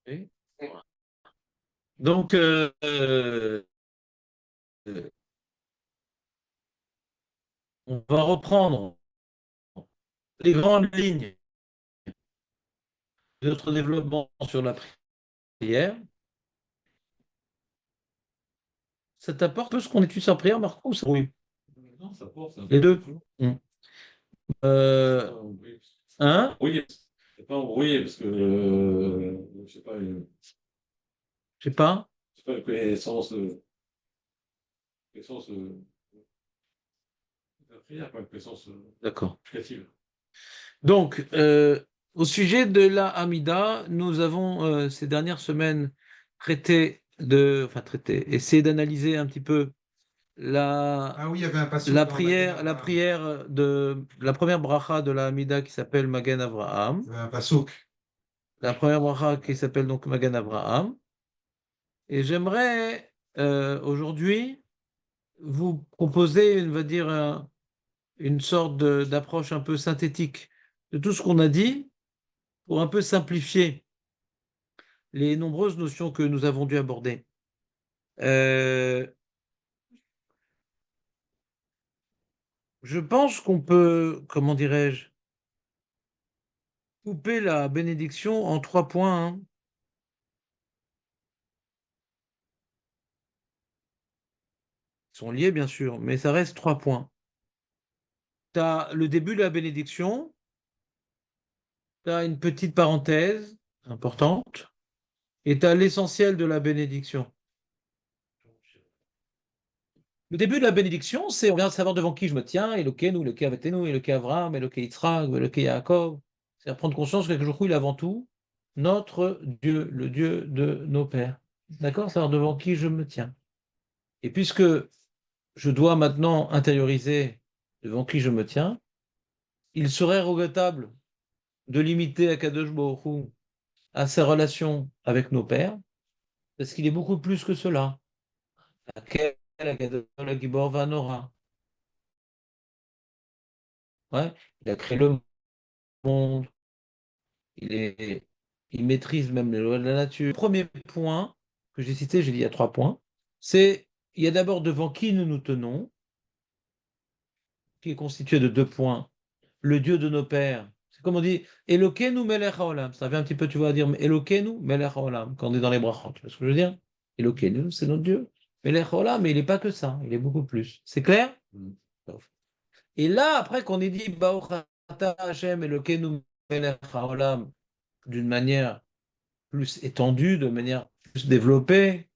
Oui. Donc, on va reprendre les grandes lignes de notre développement sur la prière. Ça t'apporte peu ce qu'on étudie sur la prière, Marco, ou ça oui. Non, ça porte. Les deux. Hum. Euh, hein? Oui, c'est pas embrouillé parce que Je sais pas. je sais pas, une connaissance de la prière, pas une connaissance D'accord. créative. Donc, au sujet de la Hamida, nous avons ces dernières semaines essayé d'analyser un petit peu la, Ah oui, il y avait un passouk dans Magen la Avraham. prière de la première bracha de la Hamida qui s'appelle Magen Avraham, Il y avait un passouk. la première bracha qui s'appelle donc Magen Avraham. Et j'aimerais aujourd'hui vous proposer, on va dire, une sorte d'approche un peu synthétique de tout ce qu'on a dit pour un peu simplifier les nombreuses notions que nous avons dû aborder. Euh, je pense qu'on peut, comment dirais-je, couper la bénédiction en 3 points, hein. Ils sont liés, bien sûr, mais ça reste 3 points. Tu as le début de la bénédiction, tu as une petite parenthèse importante, et tu as l'essentiel de la bénédiction. Le début de la bénédiction, c'est on vient de savoir devant qui je me tiens, Elokeinu, Eloke Avatenu, Eloke Avram, Eloke Yitzhak, Eloke Yaakov. C'est prendre conscience que jour il est avant tout notre Dieu, le Dieu de nos pères. D'accord? Savoir devant qui je me tiens. Et puisque je dois maintenant intérioriser devant qui je me tiens, il serait regrettable de limiter Akadosh Baruch Hu à sa relation avec nos pères, parce qu'il est beaucoup plus que cela. Akel, Agadol, Agibor, Vanora. Ouais, il a créé le monde, il est, il maîtrise même les lois de la nature. Le premier point que j'ai cité, j'ai dit il y a 3 points, c'est il y a d'abord devant qui nous nous tenons, qui est constitué de 2 points, le Dieu de nos pères. C'est comme on dit, Elokeinu melech haolam. Ça fait un petit peu, tu vois, dire Elokeinu melech haolam, quand on est dans les brachot. Tu vois ce que je veux dire? Elokeinu, c'est notre Dieu. Melech haolam, mais il n'est pas que ça, il est beaucoup plus. C'est clair? Et là, après qu'on ait dit Baruch atah Hashem Elokeinu melech haolam d'une manière plus étendue, de manière plus développée,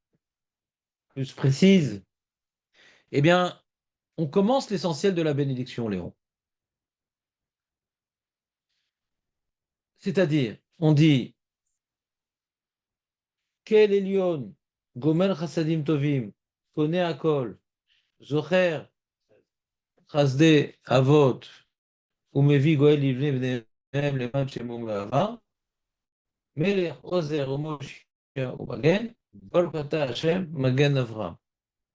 plus précise, eh bien, on commence l'essentiel de la bénédiction, Léon. C'est-à-dire, on dit Kel Elyon, Gomer Chassadim Tovim, Kone Akol, Zocher, Chasde Avot, Umevi Goel Livne Bnehem Leman Shemum Gava, Melech Ozer Umoshia Umagen, Kol Kata Hashem Magen Avram.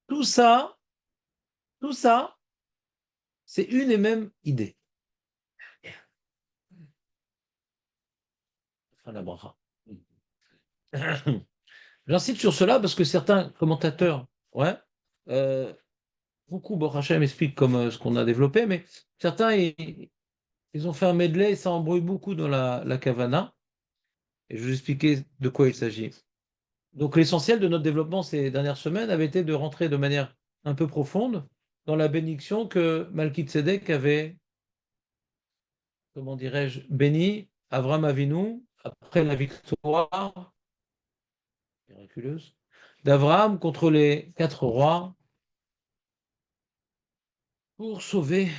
Tout ça, tout ça, c'est une et même idée. Fin de la bracha. J'insiste sur cela parce que certains commentateurs, ouais, euh, beaucoup, Baruch Hashem explique comme ce qu'on a développé, mais certains, ils ont fait un medley et ça embrouille beaucoup dans la Kavana. Et je vais vous expliquer de quoi il s'agit. Donc, l'essentiel de notre développement ces dernières semaines avait été de rentrer de manière un peu profonde dans la bénédiction que Malkitzedek avait, comment dirais-je, béni Avram Avinu après la victoire miraculeuse d'Abraham contre les 4 rois pour sauver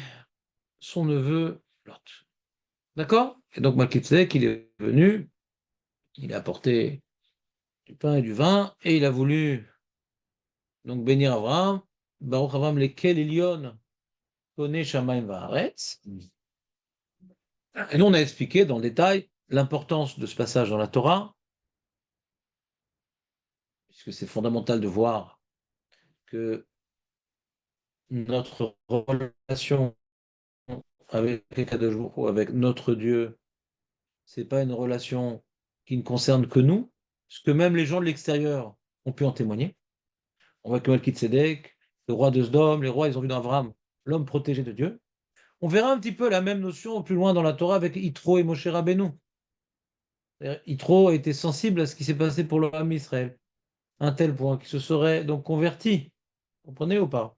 son neveu Lot. D'accord? Et donc Melchizedek, il est venu, il a apporté du pain et du vin, et il a voulu donc bénir Abraham. Baruch Abraham lequel Elion connaît Shamaim Vaaretz. Et nous, on a expliqué dans le détail l'importance de ce passage dans la Torah, puisque c'est fondamental de voir que notre relation avec Kadosh Baruch Hu, avec notre Dieu, c'est pas une relation qui ne concerne que nous, ce que même les gens de l'extérieur ont pu en témoigner. On voit que Melchizedek, le roi de Sodome, les rois, ils ont vu dans Abraham l'homme protégé de Dieu. On verra un petit peu la même notion plus loin dans la Torah avec Yitro et Moshe Rabbeinu. Yitro a été sensible à ce qui s'est passé pour l'homme Israël, un tel point qu'il se serait donc converti. Vous comprenez ou pas?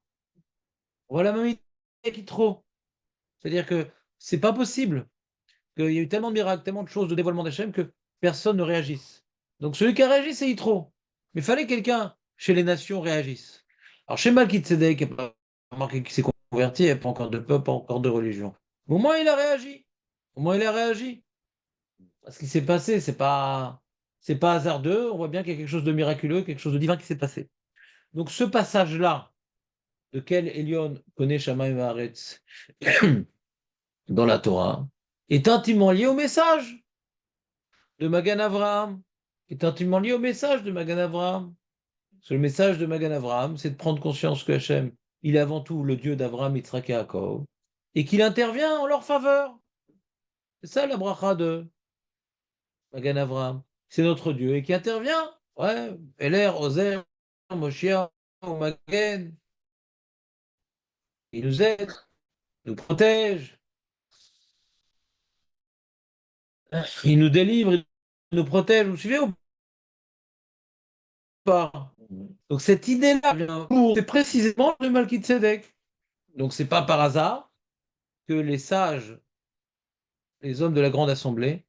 On voit la même idée avec Yitro. C'est-à-dire que c'est pas possible qu'il y a eu tellement de miracles, tellement de choses de dévoilement d'Hachem que personne ne réagisse. Donc celui qui a réagi, c'est Yitro. Mais il fallait que quelqu'un chez les nations réagisse. Alors chez Malkitzedek, il n'y a pas remarqué qu'il s'est converti, il n'y a pas encore de peuple, pas encore de religion. Mais au moins il a réagi. Au moins il a réagi. Ce qui s'est passé, c'est pas hasardeux. On voit bien qu'il y a quelque chose de miraculeux, quelque chose de divin qui s'est passé. Donc ce passage-là, de quel Elion connaît Shamaim Haaretz dans la Torah, est intimement lié au message de Magan Avraham, est intimement lié au message de Magan Avraham. Le message de Magan Avraham, c'est de prendre conscience que Hachem, il est avant tout le Dieu d'Avraham, Yitzhak et Yaakov, et qu'il intervient en leur faveur. C'est ça la bracha de Magan Avraham. C'est notre Dieu et qui intervient. Ouais, Eler, Ozer, Moshiach, Magen. Il nous aide, nous protège, il nous délivre, il nous protège. Vous suivez ou pas? Donc cette idée-là, c'est précisément le Malkitzedek. Donc c'est pas par hasard que les sages, les hommes de la grande assemblée,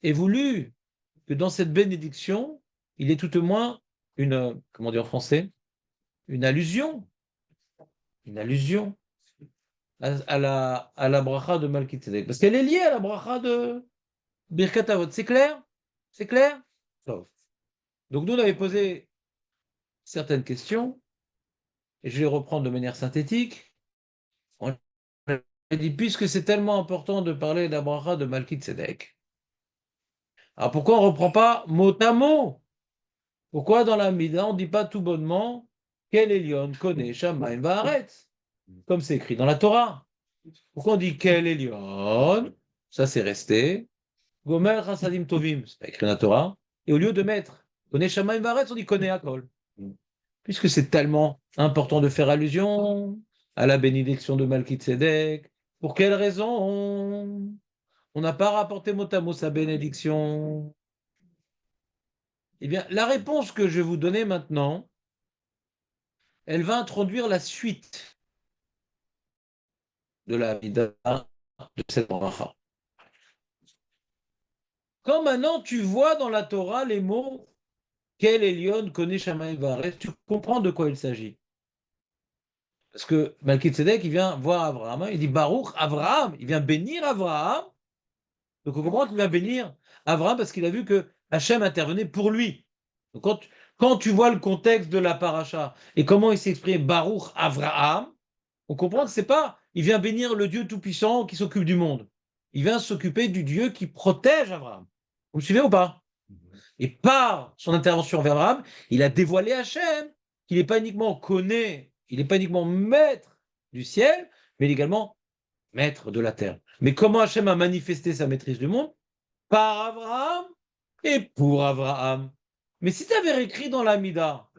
aient voulu que dans cette bénédiction, il y ait tout au moins une, comment dire en français, une allusion, une allusion à la bracha de Malkitzedek. Parce qu'elle est liée à la bracha de Birkat Avot. C'est clair? C'est clair? Sauf. Donc nous, on avait posé certaines questions, et je vais les reprendre de manière synthétique. On a dit, puisque c'est tellement important de parler de la bracha de Malkitzedek, alors pourquoi on ne reprend pas mot à mot? Pourquoi dans la Mida, on ne dit pas tout bonnement quel Elion connaît Shamaim Vaaretz, comme c'est écrit dans la Torah? Pourquoi on dit quel Elion? Ça c'est resté. Gomer Chasadim Tovim, c'est pas écrit dans la Torah. Et au lieu de mettre connaît Shamaim Vaaretz, on dit connaît Akol. Puisque c'est tellement important de faire allusion à la bénédiction de Malkitzedek. Pour quelle raison on n'a pas rapporté mot à mot sa bénédiction? Eh bien, la réponse que je vais vous donner maintenant, elle va introduire la suite de la vida de cette bracha. Quand maintenant tu vois dans la Torah les mots quel Elion connaît Shamaim Vaaretz, tu comprends de quoi il s'agit. Parce que Malkitzedek, il vient voir Abraham, il dit Baruch Abraham, il vient bénir Abraham. Donc on comprend qu'il vient bénir Abraham parce qu'il a vu que Hachem intervenait pour lui. Donc quand tu vois le contexte de la paracha et comment il s'exprime Baruch Abraham, on comprend que c'est pas, il vient bénir le Dieu Tout-Puissant qui s'occupe du monde. Il vient s'occuper du Dieu qui protège Abraham. Vous me suivez ou pas? Et par son intervention vers Abraham, il a dévoilé Hachem, qu'il n'est pas uniquement connaît, il n'est pas uniquement maître du ciel, mais il est également maître de la terre. Mais comment Hachem a manifesté sa maîtrise du monde? Par Abraham et pour Abraham. Mais si tu avais écrit dans l'Amida,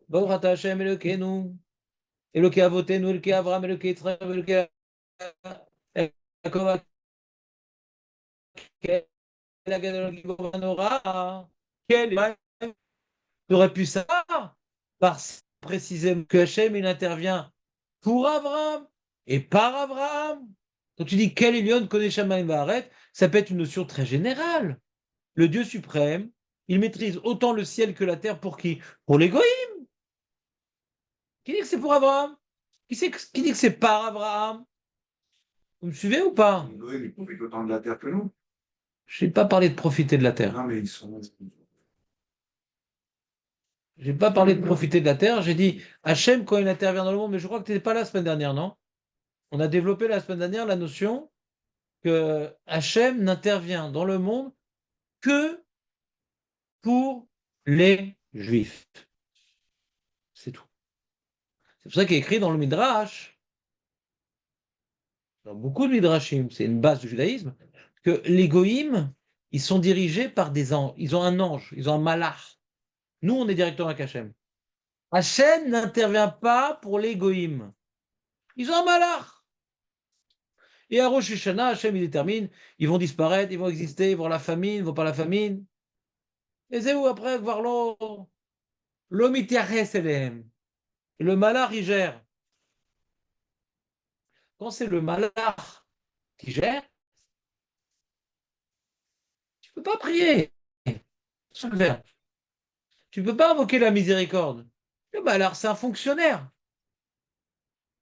Baruch ata Hashem Elokeinu, Eloke Avotenu, Eloke Abraham, Eloke Yitzchak, Eloke Yaakov, tu aurais pu savoir, parce précisément que Hachem, il intervient pour Abraham et par Abraham. Quand tu dis quel Elion connaît Shamaim Vaaretz, ça peut être une notion très générale. Le Dieu suprême, il maîtrise autant le ciel que la terre pour qui? Pour les goïms. Qui dit que c'est pour Abraham? Qui dit que c'est par Abraham? Vous me suivez ou pas? Noël, ils profitent autant de la terre que nous. Je n'ai pas parlé de profiter de la terre. Non, mais ils sont. Je n'ai pas parlé de profiter de la terre. J'ai dit Hachem quand il intervient dans le monde, mais je crois que tu n'étais pas là la semaine dernière, non? On a développé la semaine dernière la notion que Hachem n'intervient dans le monde que pour les Juifs. C'est tout. C'est pour ça qu'il est écrit dans le Midrash, dans beaucoup de Midrashim, c'est une base du judaïsme, que les goïms, ils sont dirigés par des anges. Ils ont un ange, ils ont un malach. Nous, on est directement avec Hachem. Hachem n'intervient pas pour les goïms. Ils ont un malach. Et à Rosh Hashanah, Hachem, il détermine, ils vont disparaître, ils vont exister, ils vont la famine, ils vont pas la famine. Et c'est où après, voir l'homme le malach, il gère. Quand c'est le malach qui gère, tu ne peux pas prier. Tu ne peux pas invoquer la miséricorde. Le malach, c'est un fonctionnaire.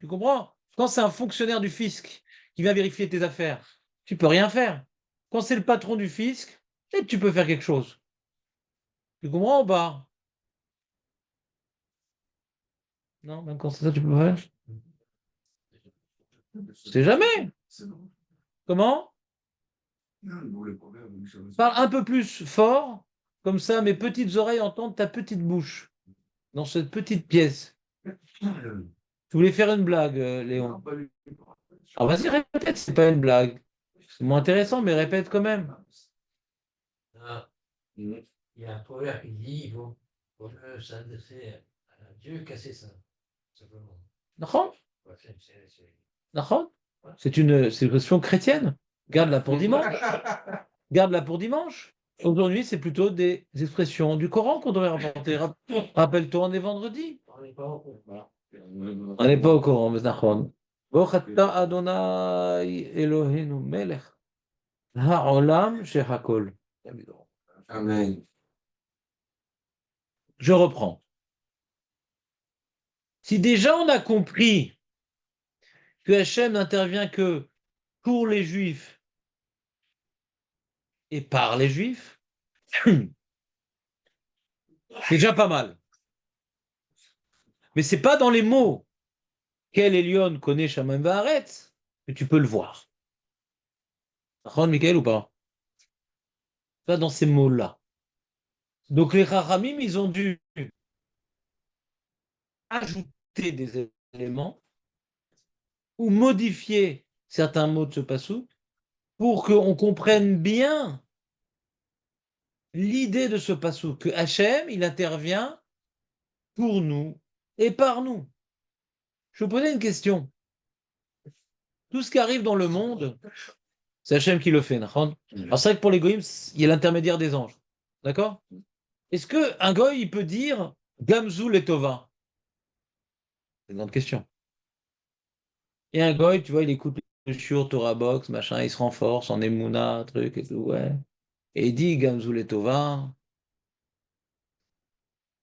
Tu comprends? Quand c'est un fonctionnaire du fisc qui vient vérifier tes affaires, tu ne peux rien faire. Quand c'est le patron du fisc, tu peux faire quelque chose. Tu comprends ou pas? Non, même quand c'est ça, tu peux pas faire. C'est jamais. Comment? Parle un peu plus fort, comme ça mes petites oreilles entendent ta petite bouche dans cette petite pièce. Tu voulais faire une blague, Léon? Ah, vas-y, répète, c'est pas une blague. C'est moins intéressant, mais répète quand même. Ah, il y a un proverbe qui dit il faut s'adresser à Dieu casser ça, simplement. D'accord? Ouais, D'accord? C'est une expression chrétienne. Garde-la pour dimanche. Garde-la pour dimanche. Aujourd'hui, c'est plutôt des expressions du Coran qu'on devrait rapporter. Rappelle-toi, on est vendredi. on n'est pas au courant. Voilà. On n'est pas au courant, mais d'accord. Baruch atah Adonai Eloheinu melech ha'olam shehakol. Amen. Je reprends. Si déjà on a compris que Hachem n'intervient que pour les Juifs et par les Juifs, c'est déjà pas mal. Mais c'est pas dans les mots quel Elion connaît Shaman Vaharetz que tu peux le voir. D'accord, Michael, ou pas? Pas dans ces mots-là. Donc les Chachamim, ils ont dû ajouter des éléments ou modifier certains mots de ce passou pour qu'on comprenne bien l'idée de ce passou, que Hachem, il intervient pour nous et par nous. Je vous posais une question. Tout ce qui arrive dans le monde, c'est Hachem qui le fait. Alors c'est vrai que pour les goïms, il y a l'intermédiaire des anges. D'accord? Est-ce qu'un goy, il peut dire Gamzou Letova? C'est une grande question. Et un goy, tu vois, il écoute le shiur Torah Box, machin, il se renforce en Emouna, truc et tout, ouais. Et il dit Gamzou Letova.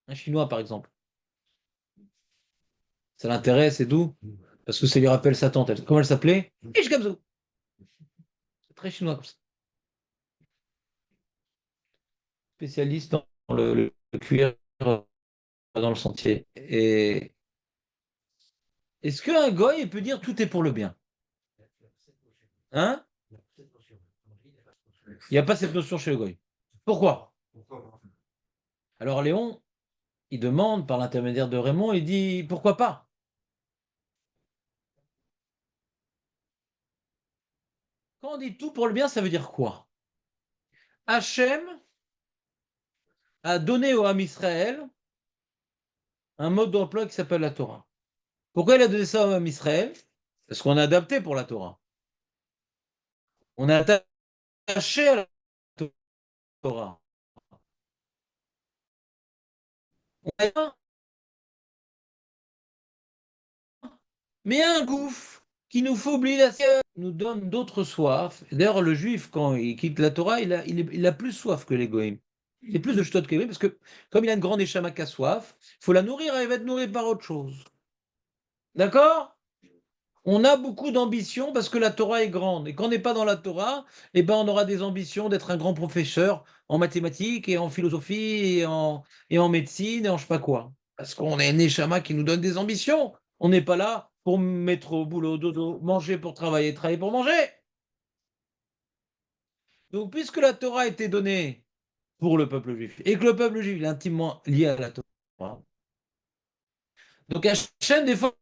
Un chinois, par exemple. Ça l'intéresse et tout. Parce que ça lui rappelle sa tante. Comment elle s'appelait? Ish Gamzou. C'est très chinois comme ça. Spécialiste dans le cuir dans le sentier. Et est-ce qu'un goy il peut dire tout est pour le bien? Hein? Il n'y a pas cette notion chez le goy. Pourquoi? Alors Léon, il demande par l'intermédiaire de Raymond, il dit pourquoi pas? Quand on dit tout pour le bien, ça veut dire quoi? Hachem a donné au Ham Israël un mode d'emploi qui s'appelle la Torah. Pourquoi il a donné ça au Ham Israël? Parce qu'on a adapté pour la Torah. On a attaché à la Torah. Mais il y a un gouffre qui nous fait oublier la sienne, nous donne d'autres soifs. D'ailleurs, le juif, quand il quitte la Torah, il a plus soif que les goïms. Il a plus de shtot que les goïms, parce que comme il a une grande échama qui a soif, il faut la nourrir, elle va être nourrie par autre chose. D'accord? On a beaucoup d'ambition parce que la Torah est grande. Et quand on n'est pas dans la Torah, eh ben, on aura des ambitions d'être un grand professeur en mathématiques et en philosophie et en médecine et en je sais pas quoi. Parce qu'on a un Neshama qui nous donne des ambitions. On n'est pas là pour mettre au boulot, dodo, manger pour travailler, travailler pour manger. Donc, puisque la Torah a été donnée pour le peuple juif et que le peuple juif est intimement lié à la Torah, donc Hachem, des fois,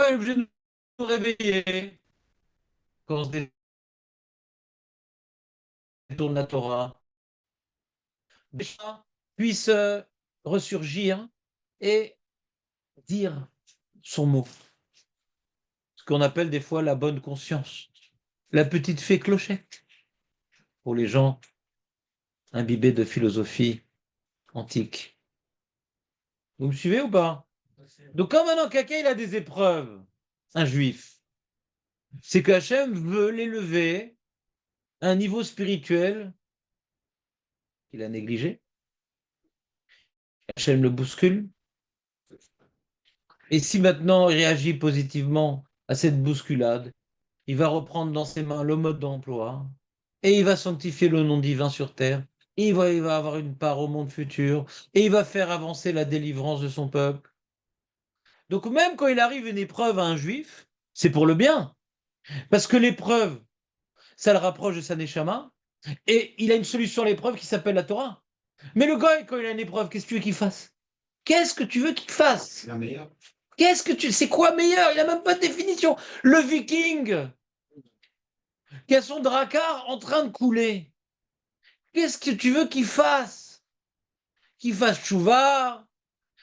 est obligé de nous réveiller quand on se détourne de la Torah. puisse ressurgir et dire son mot. Ce qu'on appelle des fois la bonne conscience. La petite fée Clochette. Pour les gens imbibés de philosophie antique. Vous me suivez ou pas? Donc quand maintenant quelqu'un il a des épreuves, un juif, c'est que Hachem veut l'élever à un niveau spirituel qu'il a négligé. Hachem le bouscule. Et si maintenant il réagit positivement à cette bousculade, il va reprendre dans ses mains le mode d'emploi et il va sanctifier le nom divin sur terre. Et il va avoir une part au monde futur et il va faire avancer la délivrance de son peuple. Donc même quand il arrive une épreuve à un juif, c'est pour le bien. Parce que l'épreuve, ça le rapproche de sa neshama et il a une solution à l'épreuve qui s'appelle la Torah. Mais le gars, quand il a une épreuve, qu'est-ce que tu veux qu'il fasse? Qu'est-ce que tu veux qu'il fasse? C'est la meilleure. C'est quoi meilleur? Il n'a même pas de définition. Le viking qui a son drakkar en train de couler. Qu'est-ce que tu veux qu'il fasse? Qu'il fasse tchouva,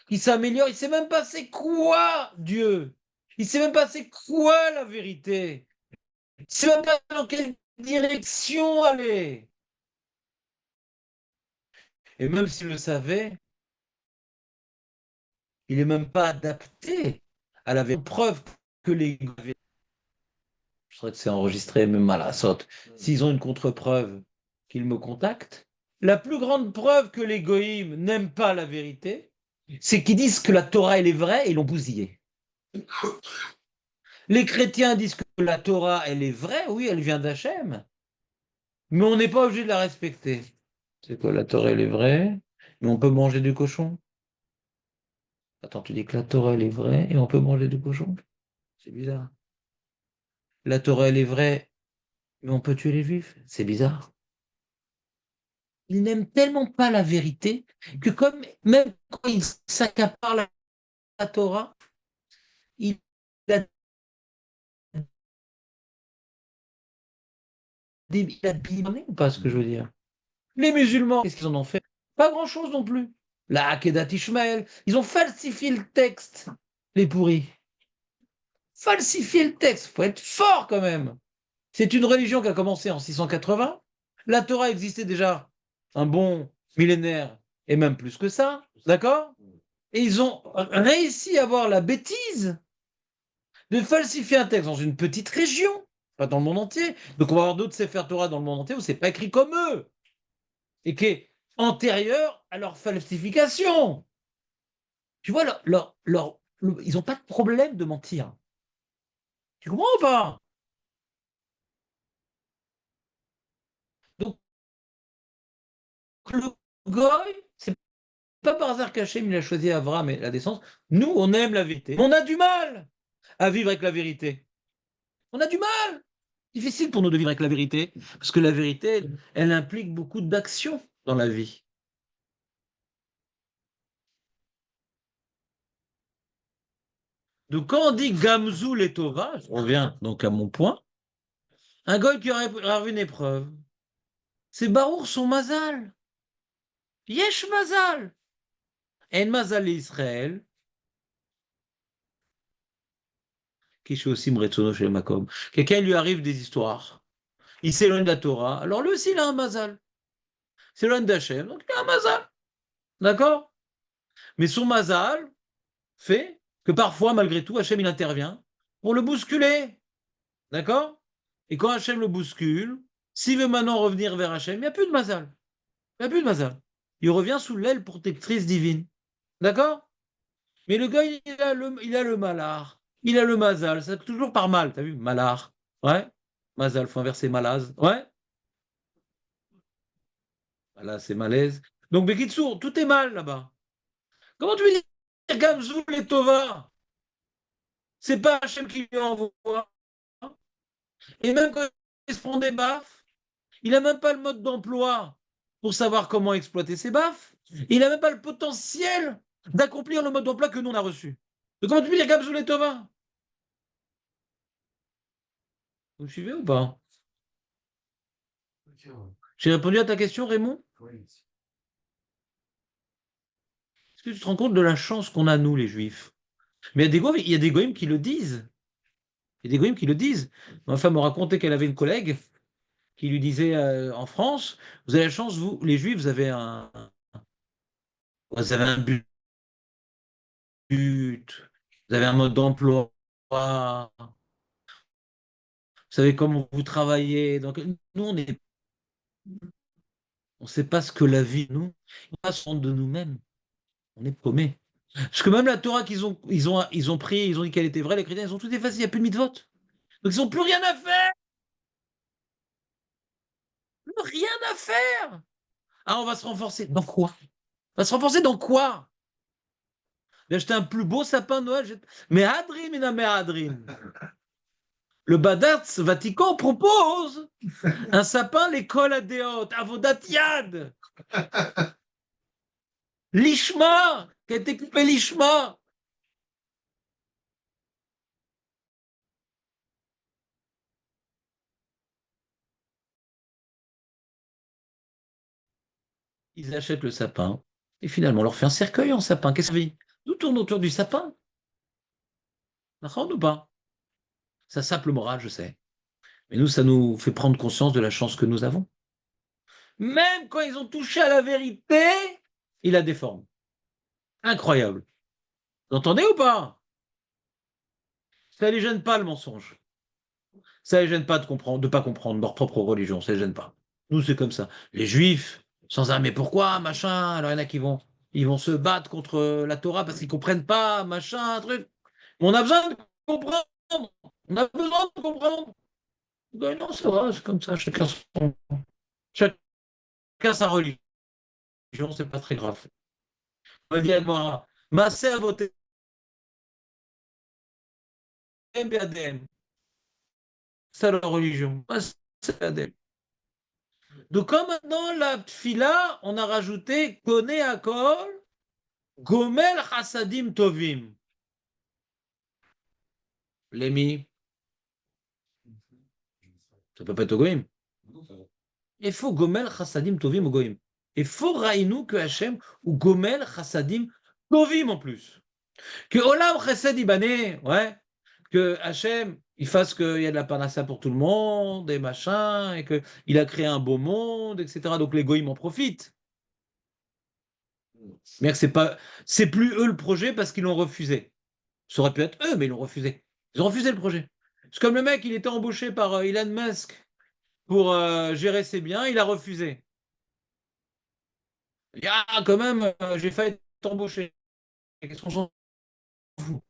qu'il s'améliore. Il sait même pas c'est quoi Dieu. Il sait même pas c'est quoi la vérité. Il sait même pas dans quelle direction aller. Et même s'il le savait, il n'est même pas adapté à la vérité. Preuve que les... Je serais que c'est enregistré, même à la saute. S'ils ont une contre-preuve, qu'ils me contactent. La plus grande preuve que les goïms n'aiment pas la vérité, c'est qu'ils disent que la Torah, elle est vraie et ils l'ont bousillée. Les chrétiens disent que la Torah, elle est vraie, oui, elle vient d'Hachem, mais on n'est pas obligé de la respecter. C'est quoi, la Torah, elle est vraie, mais on peut manger du cochon? Attends, tu dis que la Torah, elle est vraie et on peut manger du cochon? C'est bizarre. La Torah, elle est vraie, mais on peut tuer les juifs? C'est bizarre. Ils n'aiment tellement pas la vérité que même quand ils s'accaparent la Torah, il a, il a bimé ou pas ce que je veux dire? Les musulmans, qu'est-ce qu'ils en ont fait? Pas grand-chose non plus. La Hakedat Ishmael, ils ont falsifié le texte, les pourris. Falsifié le texte, faut être fort quand même. C'est une religion qui a commencé en 680. La Torah existait déjà un bon millénaire et même plus que ça, d'accord? Et ils ont réussi à avoir la bêtise de falsifier un texte dans une petite région, pas dans le monde entier. Donc on va avoir d'autres Sefer Torah dans le monde entier où c'est pas écrit comme eux et qui est antérieur à leur falsification. Tu vois, ils n'ont pas de problème de mentir. Tu comprends ou pas? Donc le goy, c'est pas par hasard qu'Hachem il a choisi Avram et la descendance. Nous, on aime la vérité. On a du mal à vivre avec la vérité. On a du mal. Difficile pour nous de vivre avec la vérité, parce que la vérité, elle implique beaucoup d'actions dans la vie. Donc quand on dit Gamzou et Tova, je reviens donc à mon point, un goy qui aurait une épreuve, c'est Baruch son mazal. Yesh mazal. En mazal Israël, qui chez aussi Mretsono chez Makom. Quelqu'un lui arrive des histoires. Il s'éloigne de la Torah. Alors lui aussi, il a un mazal. Il s'éloigne d'Hachem, donc il a un mazal. D'accord? Mais son mazal fait que parfois, malgré tout, Hachem, il intervient pour le bousculer. D'accord? Et quand Hachem le bouscule, s'il veut maintenant revenir vers Hachem, il n'y a plus de mazal. Il n'y a plus de mazal. Il revient sous l'aile protectrice divine. D'accord? Mais le gars, il a le malard. Il a le mazal. C'est toujours par mal. T'as vu? Malard. Ouais. Mazal, faut inverser malaz. Ouais. Là, c'est malaise. Donc, Bekitsour, tout est mal là-bas. Comment tu veux dire Gamzoul et Tova? C'est pas Hachem qui lui envoie. Et même quand il se prend des baffes, il n'a même pas le mode d'emploi pour savoir comment exploiter ses baffes. Il n'a même pas le potentiel d'accomplir le mode d'emploi que nous on a reçu. Donc comment tu veux dire Gamzoul et Tova? Vous me suivez ou pas? J'ai répondu à ta question, Raymond? Oui. Est-ce que tu te rends compte de la chance qu'on a, nous, les Juifs? Mais il y a des goïms qui le disent. Il y a des goïms qui le disent. Ma femme me racontait qu'elle avait une collègue qui lui disait en France, vous avez la chance, vous, les Juifs, vous avez un but, vous avez un mode d'emploi, vous savez comment vous travaillez. Donc, nous, on ne sait pas ce que la vie, nous, on va se rendre de nous-mêmes. On est paumés. Parce que même la Torah ils ont pris, ils ont dit qu'elle était vraie, les chrétiens, ils ont tout effacé, il n'y a plus de mitzvot. Donc, ils n'ont plus rien à faire. Plus rien à faire. Ah, on va se renforcer. Dans quoi? On va se renforcer dans quoi? J'ai acheté un plus beau sapin de Noël. Mais Adrim, mais Adrim. Le Badatz Vatican propose un sapin, l'école Adéot, Avodat Yad. L'Ishma, qui a été coupé l'Ishma. Ils achètent le sapin et finalement on leur fait un cercueil en sapin. Qu'est-ce que ça fait? Tout tourne autour du sapin. D'accord ou pas? Ça sape le moral, je sais. Mais nous, ça nous fait prendre conscience de la chance que nous avons. Même quand ils ont touché à la vérité, ils la déforment. Incroyable. Vous entendez ou pas? Ça ne les gêne pas le mensonge. Ça ne les gêne pas de pas comprendre leur propre religion. Ça ne les gêne pas. Nous, c'est comme ça. Les juifs, sans un mais pourquoi, machin. Alors il y en a qui ils vont se battre contre la Torah parce qu'ils ne comprennent pas, machin, truc. Mais on a besoin de comprendre. On a besoin de comprendre. Ben non, c'est vrai, c'est comme ça. Chacun sa religion, c'est pas très grave. On dit à moi, Massé à voter, MBADM. C'est leur religion. Massé ADM. Donc, comme maintenant la tfila, on a rajouté Kone Akol, Gomel Chassadim Tovim. Lémi, ça peut pas être au Goïm. Il faut Gomel Chassadim Tovim au Goïm. Il faut Raïnou que Hachem ou Gomel Chassadim Tovim en plus. Que Olam Chesed Ibané, ouais, que Hachem, il fasse qu'il y a de la panassa pour tout le monde, et machin, et qu'il a créé un beau monde, etc. Donc les goïms en profitent. Mais que c'est plus eux le projet parce qu'ils l'ont refusé. Ça aurait pu être eux, mais ils l'ont refusé. Ils ont refusé le projet. C'est comme le mec, il était embauché par Elon Musk pour gérer ses biens, il a refusé. Il dit, ah, quand même, j'ai failli être embauché. Qu'est-ce qu'on s'en fout?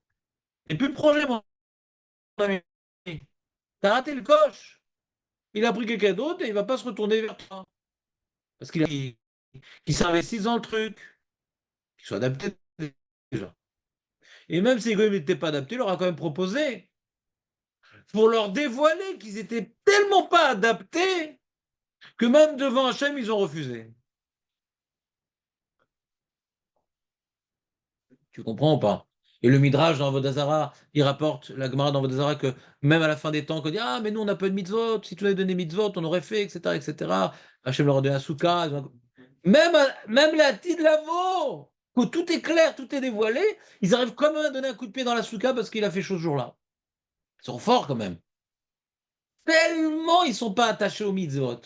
Et plus le projet, mon ami. T'as raté le coche. Il a pris quelqu'un d'autre et il ne va pas se retourner vers toi. Parce qu'il s'investit dans le truc, qu'il soit adapté déjà. Et même si les gars n'étaient pas adaptés, il leur a quand même proposé pour leur dévoiler qu'ils étaient tellement pas adaptés que même devant Hachem, ils ont refusé. Tu comprends ou pas? Et le Midrash dans Vodazara, il rapporte, la Gemara dans Vodazara, que même à la fin des temps, qu'on dit ah, mais nous, on n'a pas de mitzvot, si tu avais donné mitzvot, on aurait fait, etc., etc. Hachem leur a donné un soukha. Même la Tidlavo, quand tout est clair, tout est dévoilé, ils arrivent quand même à donner un coup de pied dans la soukha parce qu'il a fait chaud ce jour-là. Ils sont forts quand même. Tellement ils ne sont pas attachés aux mitzvot.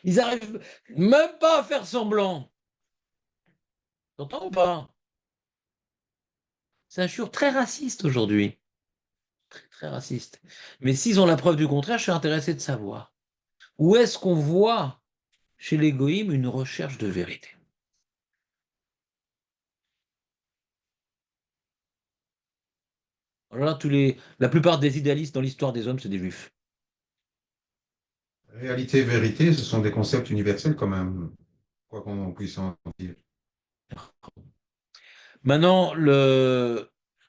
Ils arrivent même pas à faire semblant. T'entends ou pas? C'est un shiur très raciste aujourd'hui. Très, très raciste. Mais s'ils ont la preuve du contraire, je suis intéressé de savoir. Où est-ce qu'on voit chez les goïms une recherche de vérité? Alors là, la plupart des idéalistes dans l'histoire des hommes, c'est des juifs. Réalité et vérité, ce sont des concepts universels quand même, quoi qu'on puisse en dire. Maintenant,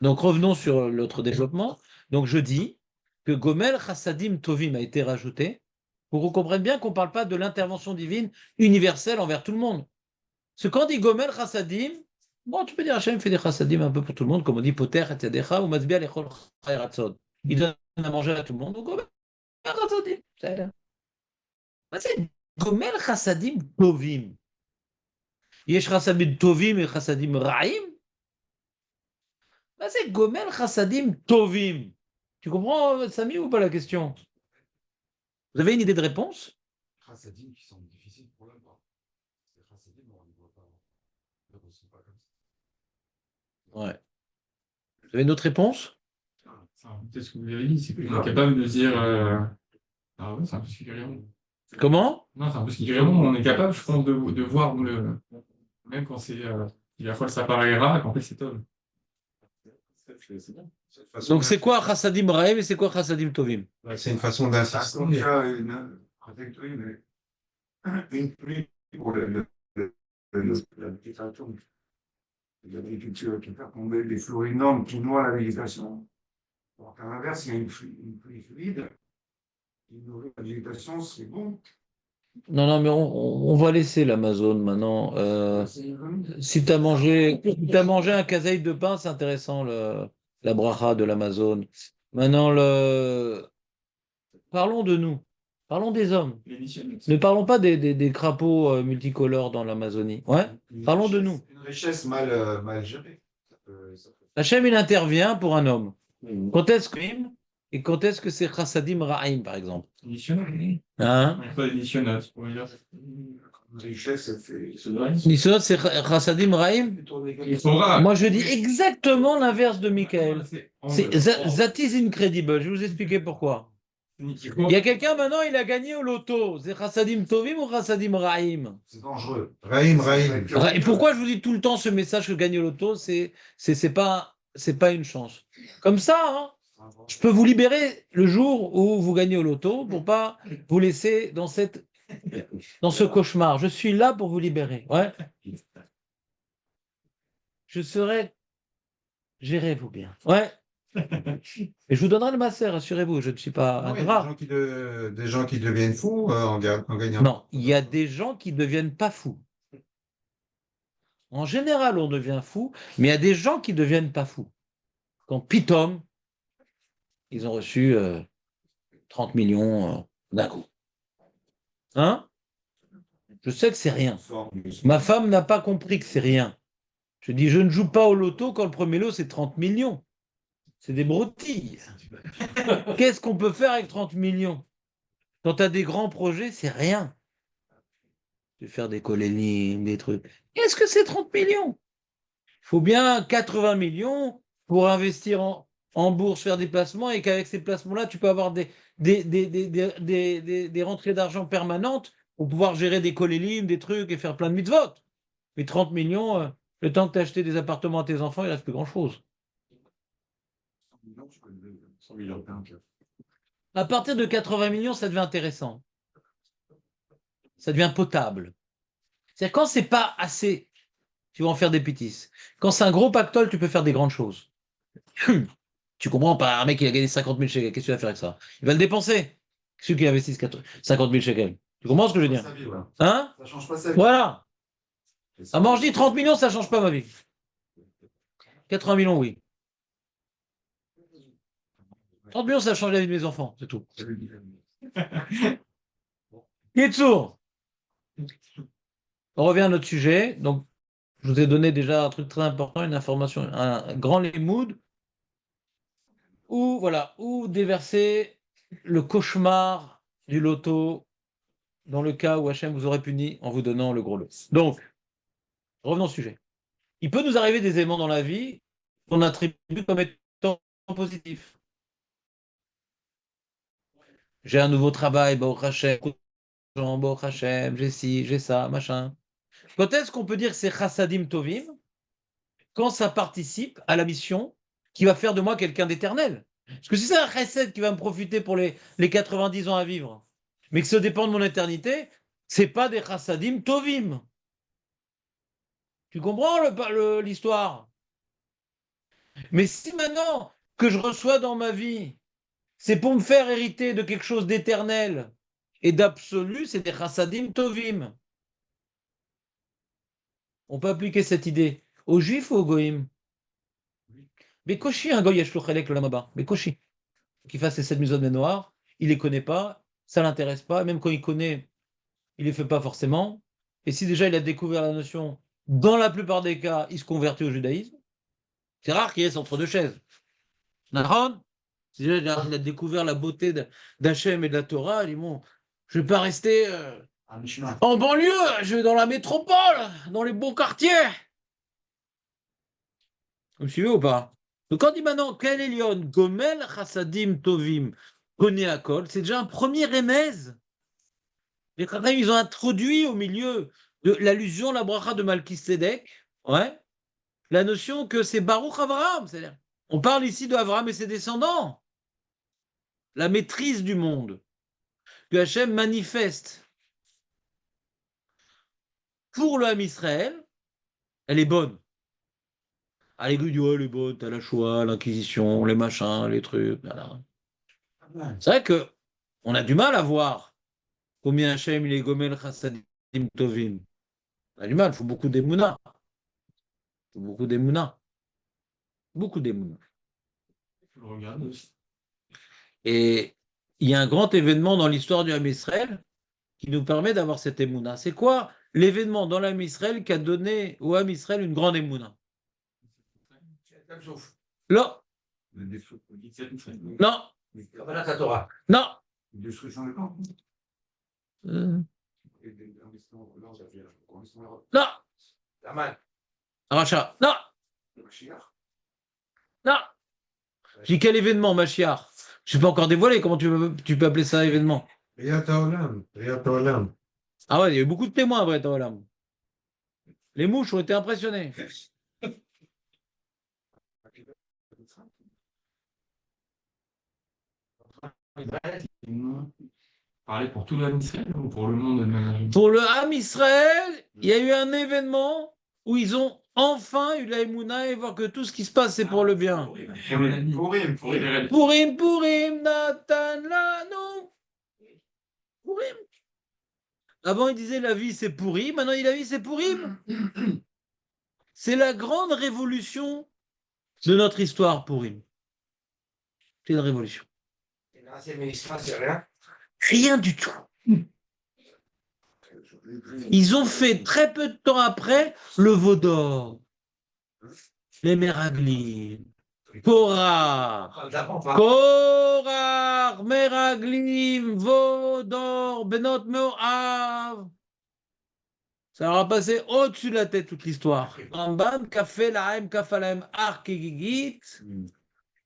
donc revenons sur notre développement. Donc je dis que Gomel Chassadim Tovim a été rajouté pour qu'on comprenne bien qu'on ne parle pas de l'intervention divine universelle envers tout le monde. Ce qu'on dit Gomel Chassadim, bon, tu peux dire Hachem fait des Chassadim un peu pour tout le monde, comme on dit Poter et Tzadecha ou Matzbia Lechol Chayratzod. Il donne à manger à tout le monde, donc Gomel Chassadim. C'est Gomel Chassadim Tovim. Yesh Chassadim Tovim et Chassadim Ra'im. Bah, c'est Gomel Chassadim Tovim. Tu comprends, Samy, ou pas la question? Vous avez une idée de réponse? Chassadim qui sont difficiles pour l'homme. Les chassadim, on ne voit pas. Ils ne sont pas comme Ouais. Vous avez une autre réponse? C'est un peu peut-être ce que vous avez dit, c'est qu'on est capable de dire. Ah ouais, c'est un peu ce qu'il dirait. Comment? Non, c'est un peu ce qu'il dirait. On est capable, je pense, de voir même quand c'est. Il y a la fois que ça paraît rare, qu'en fait c'est Tom. C'est bon. Donc, c'est quoi Chassadim Rahem et c'est quoi Chassadim Tovim? C'est une façon Ça d'insister. contient une pluie pour l'agriculture. L'agriculture qui fait tomber des flots énormes qui noient la végétation. Alors qu'à l'inverse, il y a une pluie fluide qui nourrit la végétation, c'est bon. Non, non, mais on va laisser l'Amazon maintenant. Si tu as mangé un kazaï de pain, c'est intéressant, la bracha de l'Amazon. Maintenant, parlons de nous. Parlons des hommes. Ne parlons pas des crapauds multicolores dans l'Amazonie. Ouais? Parlons de nous. Une richesse mal gérée. Hachem, il intervient pour un homme. Quand est-ce que et quand est-ce que c'est Chassadim Ra'im, par exemple? Hein? Pas des missionnaires, pour dire. Une richesse, elle fait. Nisot, c'est Chassadim Ra'im? Ils sont rares. Moi, je dis exactement l'inverse de Michael. That is incredible. Je vais vous expliquer pourquoi. Il y a quelqu'un maintenant, il a gagné au loto. C'est Chassadim Tovim ou Chassadim Ra'im? C'est dangereux. Raïm. Et pourquoi je vous dis tout le temps ce message que gagner au loto, c'est pas une chance. Comme ça, hein, je peux vous libérer le jour où vous gagnez au loto pour pas vous laisser dans ce cauchemar. Je suis là pour vous libérer. Ouais. Gérez-vous bien. Ouais. Et je vous donnerai le master, rassurez-vous, je ne suis pas Ah oui, ingrat. des gens qui deviennent fous en gagnant. Non, il y a des gens qui ne deviennent pas fous. En général, on devient fou, mais il y a des gens qui ne deviennent pas fous. Quand Pitom, ils ont reçu 30 millions d'un coup. Hein? Je sais que c'est rien. Ma femme n'a pas compris que c'est rien. Je dis, je ne joue pas au loto quand le premier lot, c'est 30 millions. C'est des broutilles. Qu'est-ce qu'on peut faire avec 30 millions? Quand tu as des grands projets, c'est rien. Tu veux faire des colonies, des trucs. Qu'est-ce que c'est 30 millions? Il faut bien 80 millions pour investir en bourse, faire des placements, et qu'avec ces placements-là, tu peux avoir des rentrées d'argent permanentes pour pouvoir gérer des colélimes, des trucs et faire plein de mitzvot. Mais 30 millions, le temps que tu as acheté des appartements à tes enfants, il ne reste plus grand-chose. 100 millions. À partir de 80 millions, ça devient intéressant. Ça devient potable. C'est-à-dire quand c'est pas assez, tu vas en faire des petits. Quand c'est un gros pactole, tu peux faire des grandes choses. Tu comprends pas, un mec qui a gagné 50 000 shekels, qu'est-ce qu'il va faire avec ça? Il va le dépenser. Celui qui investit 50 000 shekels. Tu comprends ce que je veux dire? Hein? Ça change pas sa vie. Voilà. Ah, moi, je dis 30 millions, ça ne change pas ma vie. 80 millions, oui. 30 millions, ça change la vie de mes enfants, c'est tout. Kitsour. On revient à notre sujet. Donc, je vous ai donné déjà un truc très important, une information, un grand limoud, où déverser le cauchemar du loto dans le cas où Hachem vous aurait puni en vous donnant le gros lot. Donc, revenons au sujet. Il peut nous arriver des éléments dans la vie qu'on attribue comme étant positifs. J'ai un nouveau travail, Baruch Hashem, Baruch Hashem, j'ai ci, j'ai ça, machin. Quand est-ce qu'on peut dire que c'est Chassadim Tovim? Quand ça participe à la mission qui va faire de moi quelqu'un d'éternel. Parce que si c'est un chesed qui va me profiter pour les 90 ans à vivre, mais que ça dépend de mon éternité, c'est pas des chassadim tovim. Tu comprends l'histoire? Mais si maintenant que je reçois dans ma vie, c'est pour me faire hériter de quelque chose d'éternel et d'absolu, c'est des chassadim tovim. On peut appliquer cette idée aux juifs ou aux goïms? Mais Koshi, un goy, yesh lo chelek le lamaba. Mais Koshi, qui fasse ses 7 mitzvot de noirs, il les connaît pas, ça l'intéresse pas, même quand il connaît, il les fait pas forcément. Et si déjà il a découvert la notion, dans la plupart des cas, il se convertit au judaïsme. C'est rare qu'il reste entre deux chaises. Nahon, il a découvert la beauté d'Hachem et de la Torah. Il dit, bon, je ne vais pas rester en banlieue, je vais dans la métropole, dans les bons quartiers. Vous me suivez ou pas? Donc quand on dit maintenant, quel est Lyon? Gomel, Chassadim, Tovim, Koné Akol, c'est déjà un premier remèze. Les Chachamim, ils ont introduit au milieu de l'allusion, la bracha de Malkisedek, ouais, la notion que c'est Baruch Avraham. C'est-à-dire, on parle ici de Avraham et ses descendants. La maîtrise du monde que Hachem manifeste pour le Ham Israël, elle est bonne. À l'aiguille du haut, elle est bonne, t'as la Shoah, l'Inquisition, les machins, les trucs. Voilà. C'est vrai que on a du mal à voir combien Hachem il est Gomel Chassadim Tovim. On a du mal, il faut beaucoup d'émouna. Il faut beaucoup d'émouna. Beaucoup d'émouna. Il faut le regarder aussi. Et il y a un grand événement dans l'histoire du Ham Israël qui nous permet d'avoir cette émouna. C'est quoi l'événement dans l'Ham Israël qui a donné au Ham Israël une grande émouna? Non, La destruction non, Kabbalat HaTorah. non. des camps. Euh, Et des investissements en Europe. non. Aman. Aracha, non, Mashiach. non. J'ai dit quel événement, Machiar? Je ne suis pas encore dévoilé, comment tu peux appeler ça événement? Riyat Haolam. Riyat Haolam. Ah ouais, il y a eu beaucoup de témoins après Taolam. Les mouches ont été impressionnés. Parler pour tout le Ham Israël ou pour le monde de manière Pour le Ham Israël, il y a eu un événement où ils ont enfin eu la émouna et voir que tout ce qui se passe, c'est pour le bien. Pourim. Pourim, Pourim, Natan Lanu. Pourim. Avant, il disait la vie, c'est pourri. Maintenant, il dit la vie, c'est Pourim. C'est la grande révolution de notre histoire, Pourim. C'est une révolution. L'ancien ministre, c'est rien. Rien du tout. Ils ont fait très peu de temps après le veau d'or, les Meraglim, Korah, Korah, Meraglim, veau d'or, Benot Moav. Ça leur a passé au-dessus de la tête toute l'histoire. Rambam, Kafé, Lahem, Kafalahem, Ark et Gigit.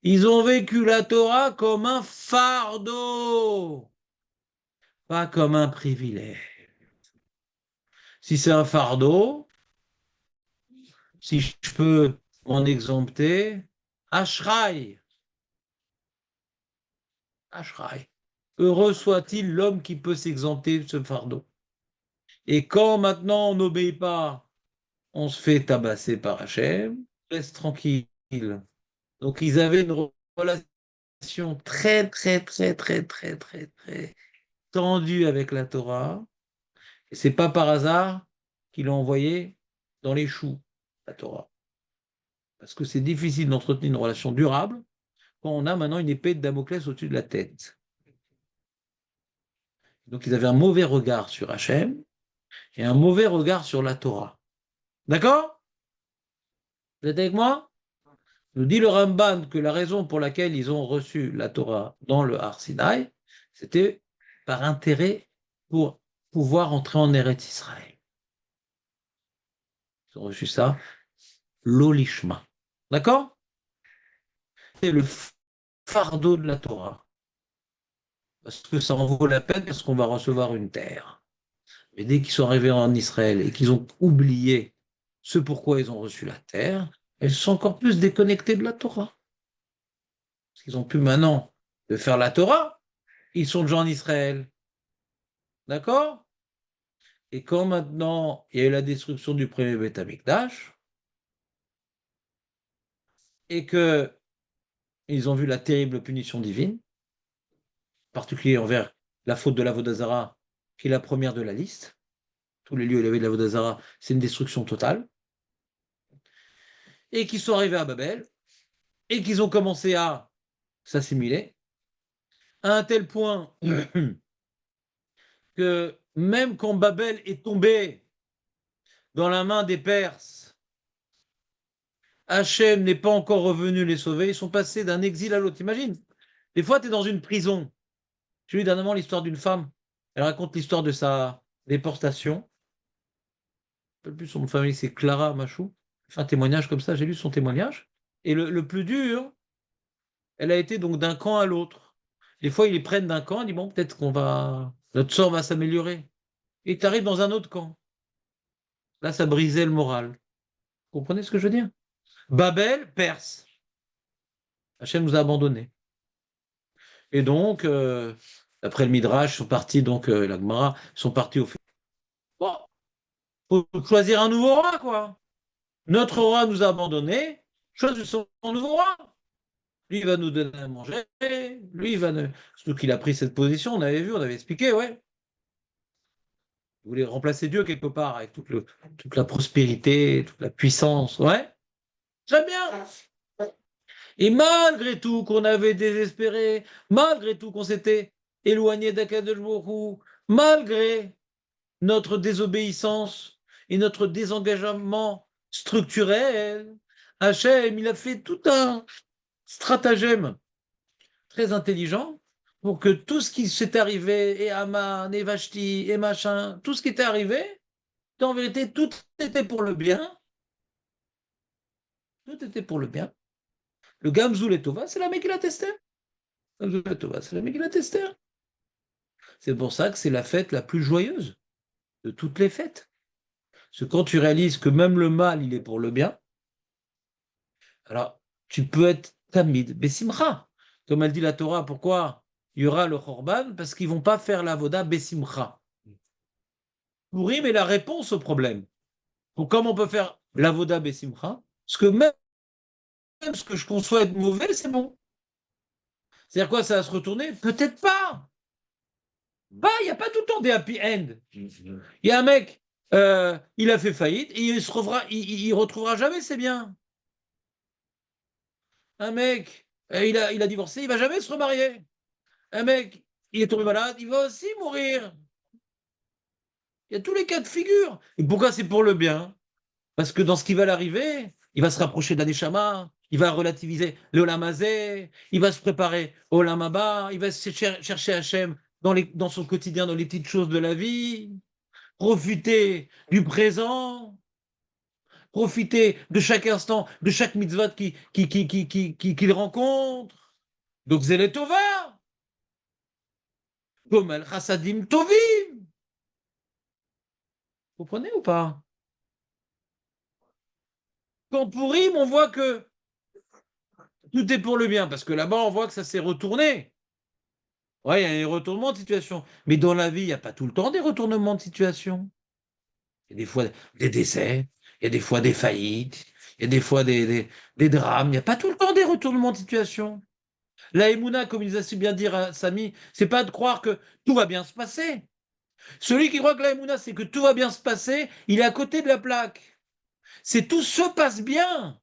Ils ont vécu la Torah comme un fardeau, pas comme un privilège. Si c'est un fardeau, si je peux m'en exempter, Ashraï. Ashraï. Heureux soit-il l'homme qui peut s'exempter de ce fardeau. Et quand maintenant on n'obéit pas, on se fait tabasser par Hachem, laisse tranquille. Donc ils avaient une relation très tendue avec la Torah. Et c'est pas par hasard qu'il a envoyé dans les choux, la Torah. Parce que c'est difficile d'entretenir une relation durable quand on a maintenant une épée de Damoclès au-dessus de la tête. Donc ils avaient un mauvais regard sur Hachem et un mauvais regard sur la Torah. D'accord? Vous êtes avec moi? Nous dit le Ramban que la raison pour laquelle ils ont reçu la Torah dans le Har Sinaï, c'était par intérêt pour pouvoir entrer en Eretz Israël. Ils ont reçu ça, l'olishma. D'accord? C'est le fardeau de la Torah. Parce que ça en vaut la peine, parce qu'on va recevoir une terre. Mais dès qu'ils sont arrivés en Israël et qu'ils ont oublié ce pourquoi ils ont reçu la terre, ils sont encore plus déconnectés de la Torah. Parce qu'ils ont pu maintenant de faire la Torah, ils sont déjà en Israël. D'accord? Et quand maintenant il y a eu la destruction du premier Beth Amikdash, et que ils ont vu la terrible punition divine, en particulier envers la faute de l'Avodazara, qui est la première de la liste. Tous les lieux où il y avait de l'Avodazara, c'est une destruction totale. Et qu'ils sont arrivés à Babel, et qu'ils ont commencé à s'assimiler, à un tel point que même quand Babel est tombé dans la main des Perses, Hachem n'est pas encore revenu les sauver. Ils sont passés d'un exil à l'autre. T'imagines? Des fois, tu es dans une prison. J'ai lu dernièrement l'histoire d'une femme. Elle raconte l'histoire de sa déportation. Je ne sais plus son nom de famille, c'est Clara Machou. Un témoignage comme ça, j'ai lu son témoignage. Et le plus dur, elle a été donc d'un camp à l'autre. Des fois, ils les prennent d'un camp, ils disent bon, peut-être notre sort va s'améliorer. Et tu arrives dans un autre camp. Là, ça brisait le moral. Vous comprenez ce que je veux dire? Babel, Perse. Hachem nous a abandonnés. Et donc, après le Midrash, sont partis, donc la Gemara, sont partis au fait. Bon, faut choisir un nouveau roi, quoi. Notre roi nous a abandonnés, choisissons un nouveau roi. Lui, il va nous donner à manger, lui, il va nous... Surtout qu'il a pris cette position, on avait vu, on avait expliqué, ouais. Il voulait remplacer Dieu quelque part, avec toute la prospérité, toute la puissance, ouais. Très bien. Et malgré tout qu'on avait désespéré, malgré tout qu'on s'était éloigné d'Akadosh Baruch Hu, malgré notre désobéissance et notre désengagement structurel, Hachem, il a fait tout un stratagème très intelligent pour que tout ce qui s'est arrivé, et Haman, et Vashti, et machin, tout ce qui était arrivé, en vérité, tout était pour le bien. Tout était pour le bien. Le Gamzoul et Tova, c'est la Megillat Esther. Gamzoul et Tova, c'est la Megillat Esther. C'est pour ça que c'est la fête la plus joyeuse de toutes les fêtes. Parce que quand tu réalises que même le mal, il est pour le bien, alors tu peux être tamid, bessimcha. Comme elle dit la Torah, pourquoi il y aura le Khorban? Parce qu'ils ne vont pas faire la voda bessimcha. Pourim est la réponse au problème. Donc, comment on peut faire la voda bessimcha? Parce que même ce que je conçois être mauvais, c'est bon. C'est-à-dire quoi, ça va se retourner? Peut-être pas. Bah, il n'y a pas tout le temps des happy end. Il y a un mec, il a fait faillite, et il retrouvera jamais ses biens. Un mec, il a divorcé, il va jamais se remarier. Un mec, il est tombé malade, il va aussi mourir. Il y a tous les cas de figure. Et pourquoi c'est pour le bien? Parce que dans ce qui va l'arriver, il va se rapprocher de la Neshama, il va relativiser le Olam Hazé, il va se préparer au Olam Haba, il va chercher Hachem dans son quotidien, dans les petites choses de la vie, profiter du présent, profiter de chaque instant, de chaque mitzvah qu'il rencontre. Donc, Zélet Tova, comme El Chassadim Tovim. Vous comprenez ou pas? Quand Pourim, on voit que tout est pour le bien, parce que là-bas, on voit que ça s'est retourné. Ouais, il y a des retournements de situation. Mais dans la vie, il n'y a pas tout le temps des retournements de situation. Il y a des fois des décès, il y a des fois des faillites, il y a des fois des drames. Il n'y a pas tout le temps des retournements de situation. La Emouna, comme il a su bien dire à Samy, c'est pas de croire que tout va bien se passer. Celui qui croit que la Emouna, c'est que tout va bien se passer, il est à côté de la plaque. C'est tout se passe bien.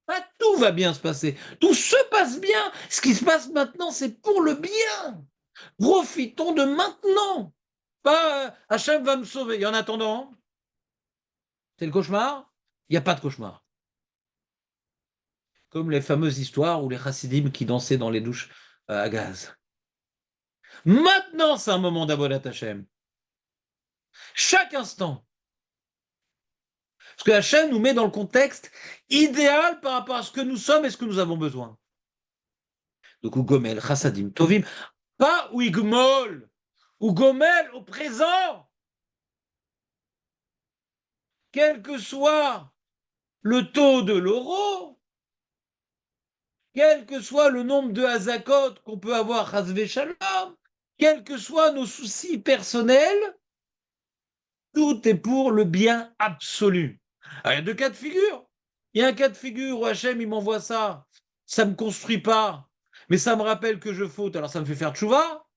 Ah, tout va bien se passer. Tout se passe bien. Ce qui se passe maintenant, c'est pour le bien. Profitons de maintenant. Pas Hachem va me sauver. Et en attendant, c'est le cauchemar. Il n'y a pas de cauchemar. Comme les fameuses histoires où les chassidim qui dansaient dans les douches à gaz. Maintenant, c'est un moment d'avodat Hachem. Chaque instant. Parce que Hachem nous met dans le contexte idéal par rapport à ce que nous sommes et ce que nous avons besoin. Donc, ou Gomel, Chassadim, Tovim, pas ou Igmol, ou Gomel au présent. Quel que soit le taux de l'euro, quel que soit le nombre de hazakot qu'on peut avoir, Hazvé Shalom, quels que soient nos soucis personnels, tout est pour le bien absolu. Alors, il y a deux cas de figure. Il y a un cas de figure où Hachem, il m'envoie ça, ça ne me construit pas, mais ça me rappelle que je faute, alors ça me fait faire tchouva.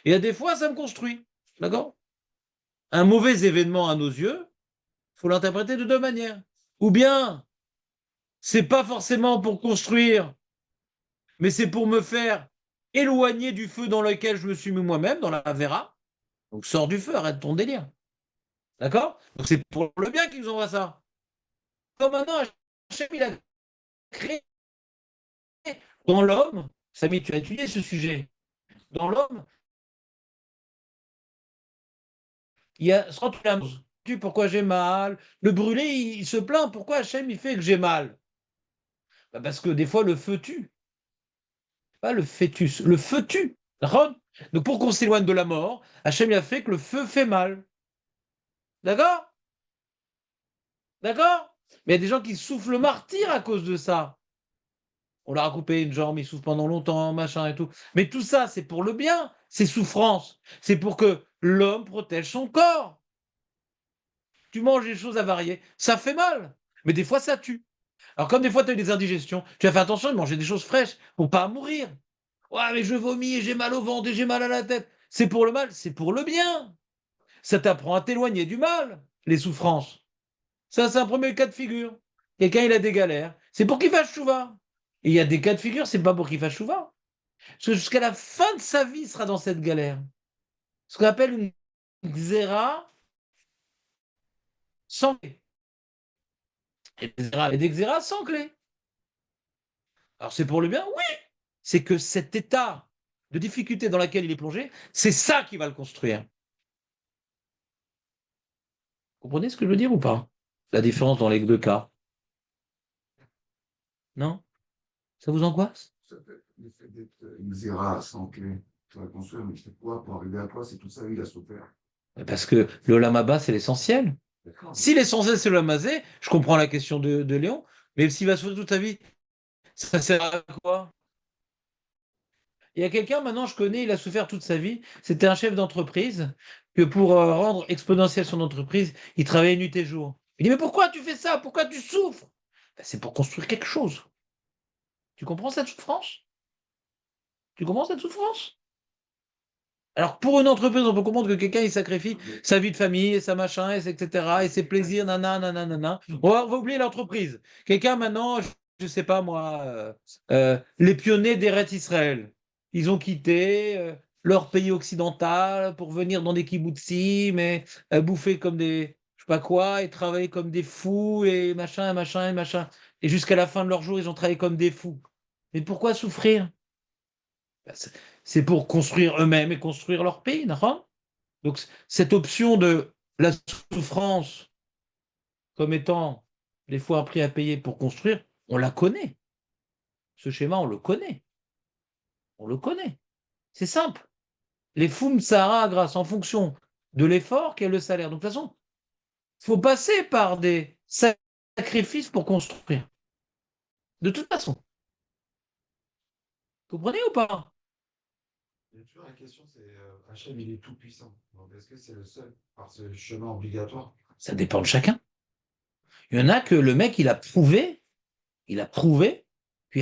Et il y a des fois, ça me construit. D'accord? Un mauvais événement à nos yeux, il faut l'interpréter de deux manières. Ou bien, c'est pas forcément pour construire, mais c'est pour me faire éloigner du feu dans lequel je me suis mis moi-même, dans la Vera. Donc sors du feu, arrête ton délire. D'accord? Donc c'est pour le bien qu'ils nous envoient ça. Comme maintenant, Hachem, il a créé dans l'homme, Samy, tu as étudié ce sujet, dans l'homme, il y a pourquoi j'ai mal. Le brûlé, il se plaint, pourquoi Hachem, il fait que j'ai mal? Bah, parce que des fois, le feu tue. Pas le fœtus, le feu tue. D'accord. Donc pour qu'on s'éloigne de la mort, Hachem il a fait que le feu fait mal. D'accord? D'accord? Mais il y a des gens qui souffrent le martyre à cause de ça. On leur a coupé une jambe, ils souffrent pendant longtemps, machin et tout. Mais tout ça, c'est pour le bien, c'est souffrance. C'est pour que l'homme protège son corps. Tu manges des choses avariées, ça fait mal. Mais des fois, ça tue. Alors comme des fois, tu as eu des indigestions, tu vas faire attention de manger des choses fraîches pour pas mourir. Ouais, mais je vomis et j'ai mal au ventre et j'ai mal à la tête. C'est pour le mal, c'est pour le bien. Ça t'apprend à t'éloigner du mal, les souffrances. Ça, c'est un premier cas de figure. Quelqu'un, il a des galères. C'est pour qu'il fasse chouva. Et il y a des cas de figure, c'est pas pour qu'il fasse chouva. Parce que jusqu'à la fin de sa vie, il sera dans cette galère. Ce qu'on appelle une xéra sans clé. Et des xéras sans clé. Alors c'est pour le bien, oui. C'est que cet état de difficulté dans lequel il est plongé, c'est ça qui va le construire. Vous comprenez ce que je veux dire ou pas? La différence dans les deux cas. Non? Ça vous angoisse? Le fait d'être une zéra sans clé, tu vas construire, mais tu fais quoi pour arriver à toi? C'est toute sa vie, il a souffert. Parce que le lamaba, c'est l'essentiel. D'accord. Si l'essentiel, c'est le lamasé, je comprends la question de Léon, mais s'il va souffrir toute sa vie, ça sert à quoi? Il y a quelqu'un, maintenant, je connais, il a souffert toute sa vie. C'était un chef d'entreprise que pour rendre exponentielle son entreprise, il travaillait nuit et jour. Il dit, mais pourquoi tu fais ça? Pourquoi tu souffres? Ben, c'est pour construire quelque chose. Tu comprends cette souffrance? Tu comprends cette souffrance? Alors, pour une entreprise, on peut comprendre que quelqu'un, il sacrifie sa vie de famille, et sa machin, et etc., et ses plaisirs, nanana, nanana. On va oublier l'entreprise. Quelqu'un, maintenant, je sais pas moi, les pionniers d'Eretz Israël, ils ont quitté leur pays occidental pour venir dans des kibbutzim, mais bouffer comme des, je sais pas quoi, et travailler comme des fous, et machin, et machin, et machin. Et jusqu'à la fin de leur jour, ils ont travaillé comme des fous. Mais pourquoi souffrir? Ben, c'est pour construire eux-mêmes et construire leur pays, d'accord? Donc, cette option de la souffrance comme étant des fois un prix à payer pour construire, on la connaît. Ce schéma, on le connaît. On le connaît. C'est simple. Les fum Sahara grâce en fonction de l'effort qu'est le salaire. Donc, de toute façon, il faut passer par des sacrifices pour construire. De toute façon. Vous comprenez ou pas? Il y a toujours la question, c'est Hachem, il est tout puissant. Donc est-ce que c'est le seul par ce chemin obligatoire? Ça dépend de chacun. Il y en a que le mec, il a prouvé qu'il n'y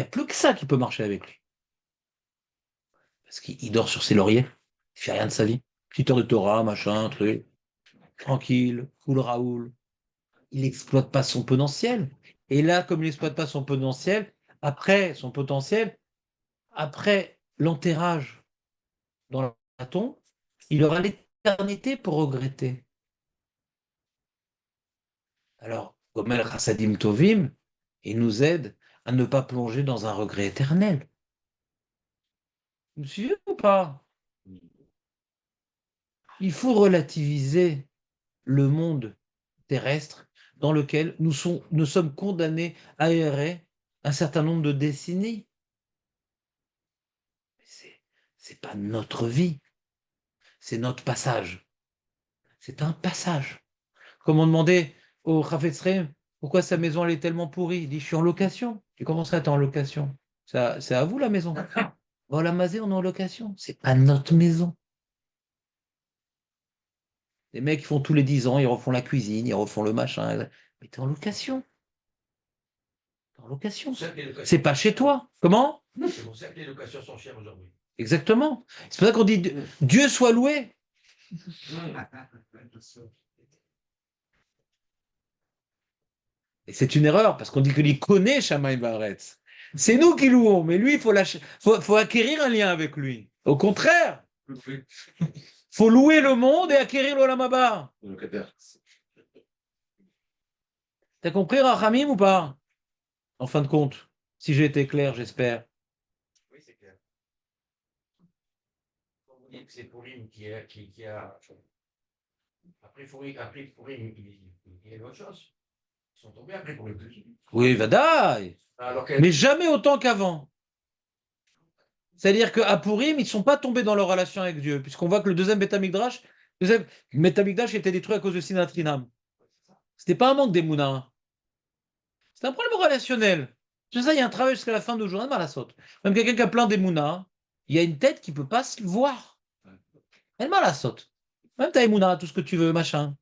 a plus que ça qui peut marcher avec lui. Parce qu'il dort sur ses lauriers, il fait rien de sa vie. Petite heure de Torah, machin, truc, tranquille, cool Raoul. Il n'exploite pas son potentiel. Et là, comme il n'exploite pas son potentiel, après l'enterrage dans la tombe, il aura l'éternité pour regretter. Alors, Gomel Chassadim Tovim, il nous aide à ne pas plonger dans un regret éternel. Vous me suivez ou pas? Il faut relativiser le monde terrestre dans lequel nous sommes condamnés à errer un certain nombre de décennies. C'est pas notre vie, c'est notre passage. C'est un passage. Comme on demandait au Chafetz Chaim, pourquoi sa maison elle est tellement pourrie? Il dit, je suis en location. Tu commences à être en location. C'est à vous la maison. Bon, la Mazé, on est en location. C'est pas notre maison. Les mecs, ils font tous les 10 ans, ils refont la cuisine, ils refont le machin. Mais t'es en location. T'es en location. C'est pas chez toi. Comment? C'est pour ça que les locations sont chères aujourd'hui. Exactement. C'est pour ça qu'on dit Dieu soit loué. Et c'est une erreur, parce qu'on dit que lui connaît Shammai Baretz. C'est nous qui louons, mais lui, faut acquérir un lien avec lui. Au contraire, faut louer le monde et acquérir l'Olam Haba. T'as compris, Rachamim, ou pas? en fin de compte. Si j'ai été clair, j'espère. Oui, c'est clair. Quand vous dites que c'est Pourim qui a après Pourim, il y a autre chose. Ils sont tombés après Pourim. Oui, Vadaï. Alors Mais jamais autant qu'avant. C'est-à-dire qu'à Pourim, ils ne sont pas tombés dans leur relation avec Dieu, puisqu'on voit que le deuxième Beth Amikdash, était détruit à cause de Sinat Rinam. C'était pas un manque d'Emouna. C'est un problème relationnel. C'est ça, il y a un travail jusqu'à la fin de nos jours. Elle saute. Même quelqu'un qui a plein d'Emouna, il y a une tête qui ne peut pas se voir. Elle la saute. Même ta Emouna, tout ce que tu veux, machin.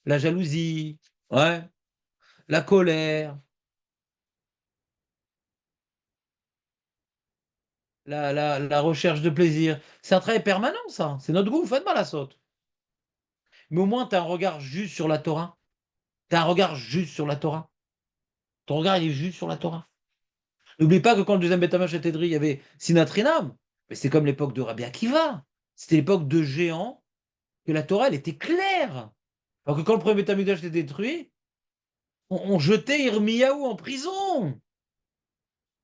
La jalousie, ouais, la colère, la recherche de plaisir. C'est un travail permanent, ça. C'est notre goût, faites mal la saute. Mais au moins, tu as un regard juste sur la Torah. Tu as un regard juste sur la Torah. Ton regard, il est juste sur la Torah. N'oublie pas que quand le deuxième Beth Amikdash était détruit, il y avait Sinat Rinam. Mais c'est comme l'époque de Rabbi Akiva. C'était l'époque de géants, que la Torah, elle était claire. Alors que quand le premier Beth Amikdash était détruit, on jetait Irmiyahu en prison.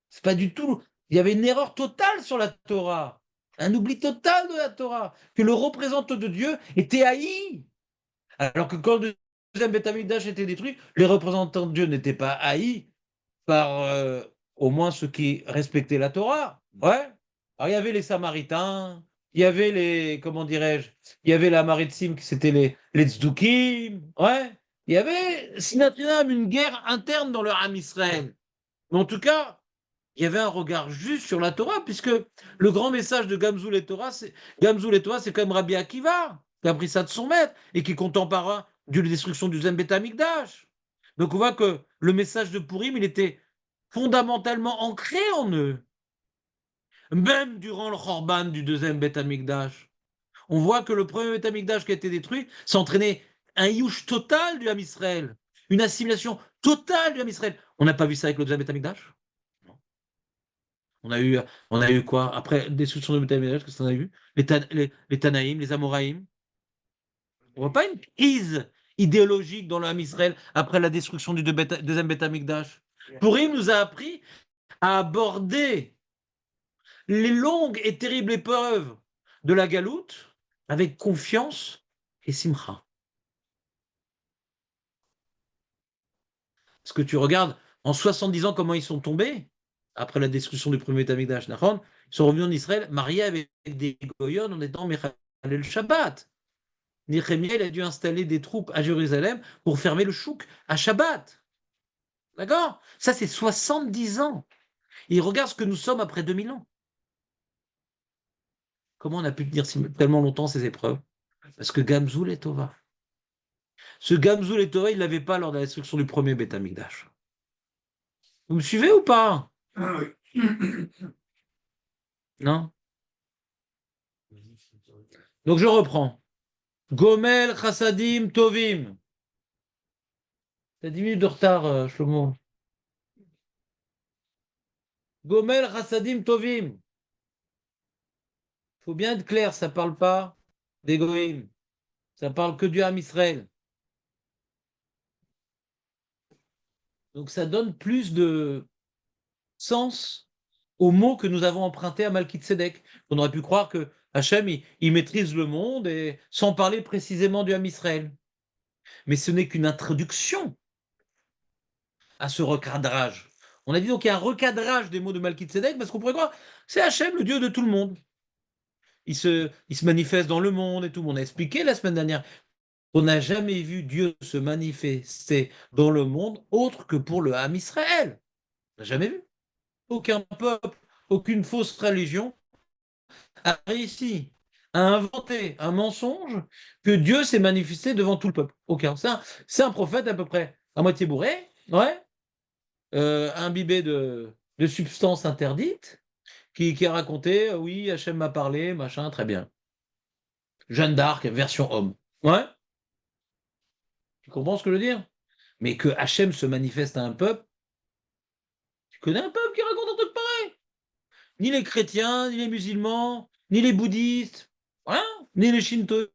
C'est pas du tout. Il y avait une erreur totale sur la Torah. Un oubli total de la Torah. Que le représentant de Dieu était haï. Alors que quand le deuxième Beth Amikdash était détruit, les représentants de Dieu n'étaient pas haïs par au moins ceux qui respectaient la Torah. Ouais. Alors il y avait les Samaritains, il y avait les, comment dirais-je, il y avait la Maritzim, qui c'était les Tzdukim. Ouais. Il y avait, Sinatrinam, une guerre interne dans le Ham Israël. Mais en tout cas, il y avait un regard juste sur la Torah, puisque le grand message de Gamzoul et Torah, c'est comme Rabbi Akiva, qui a pris ça de son maître et qui contemplera de la destruction du Zen Beth Amikdash. Donc on voit que le message de Purim, il était fondamentalement ancré en eux, même durant le Khorban du deuxième Beth Amikdash. On voit que le premier Beth Amikdash qui a été détruit, ça entraînait un yush total du Ham Israël, une assimilation totale du Ham Israël. On n'a pas vu ça avec le deuxième Beth Amikdash. On a eu, on a eu quoi? Après destruction de Beth Amikdash, qu'est-ce qu'on a eu? Les Tanaïm, les Amoraïm. On voit pas une crise idéologique dans le Ham Israël après la destruction du deuxième Beth Amikdash. Purim nous a appris à aborder les longues et terribles épreuves de la galoute avec confiance et simcha. Parce que tu regardes, en 70 ans, comment ils sont tombés après la destruction du premier Beth Amikdash. Ils sont revenus en Israël mariés avec des goyones en étant le Shabbat. Néhémie, il a dû installer des troupes à Jérusalem pour fermer le chouk à Shabbat. D'accord? Ça, c'est 70 ans. Et regarde ce que nous sommes après 2000 ans. Comment on a pu tenir tellement longtemps ces épreuves? Parce que Gamzoul est Tova. Ce Gamzoul et Tova, il ne l'avait pas lors de la destruction du premier Beth Amikdash. Vous me suivez ou pas? Ah oui. Non? Donc je reprends. Gomel, Chassadim, Tovim. T'as 10 minutes de retard, Shlomo. Gomel, Chassadim, Tovim. Faut bien être clair, ça ne parle pas d'Égoïm. Ça parle que du Ham Israël. Donc ça donne plus de sens aux mots que nous avons empruntés à Malkitsédek. On aurait pu croire que Hachem, il maîtrise le monde et sans parler précisément du Ham Israël. Mais ce n'est qu'une introduction à ce recadrage. On a dit donc qu'il y a un recadrage des mots de Malkitsédek parce qu'on pourrait croire c'est Hachem, le Dieu de tout le monde. Il se manifeste dans le monde et tout. On a expliqué la semaine dernière. On n'a jamais vu Dieu se manifester dans le monde autre que pour le Ham Israël. On n'a jamais vu. Aucun peuple, aucune fausse religion a réussi à inventer un mensonge que Dieu s'est manifesté devant tout le peuple. Aucun. C'est un prophète à peu près à moitié bourré, ouais, imbibé de substances interdites, qui a raconté, oui, Hachem m'a parlé, machin, très bien. Jeanne d'Arc, version homme. Ouais, tu comprends ce que je veux dire? Mais que Hachem se manifeste à un peuple, tu connais un peuple qui raconte un truc pareil? Ni les chrétiens, ni les musulmans, ni les bouddhistes, voilà, ni les shinto,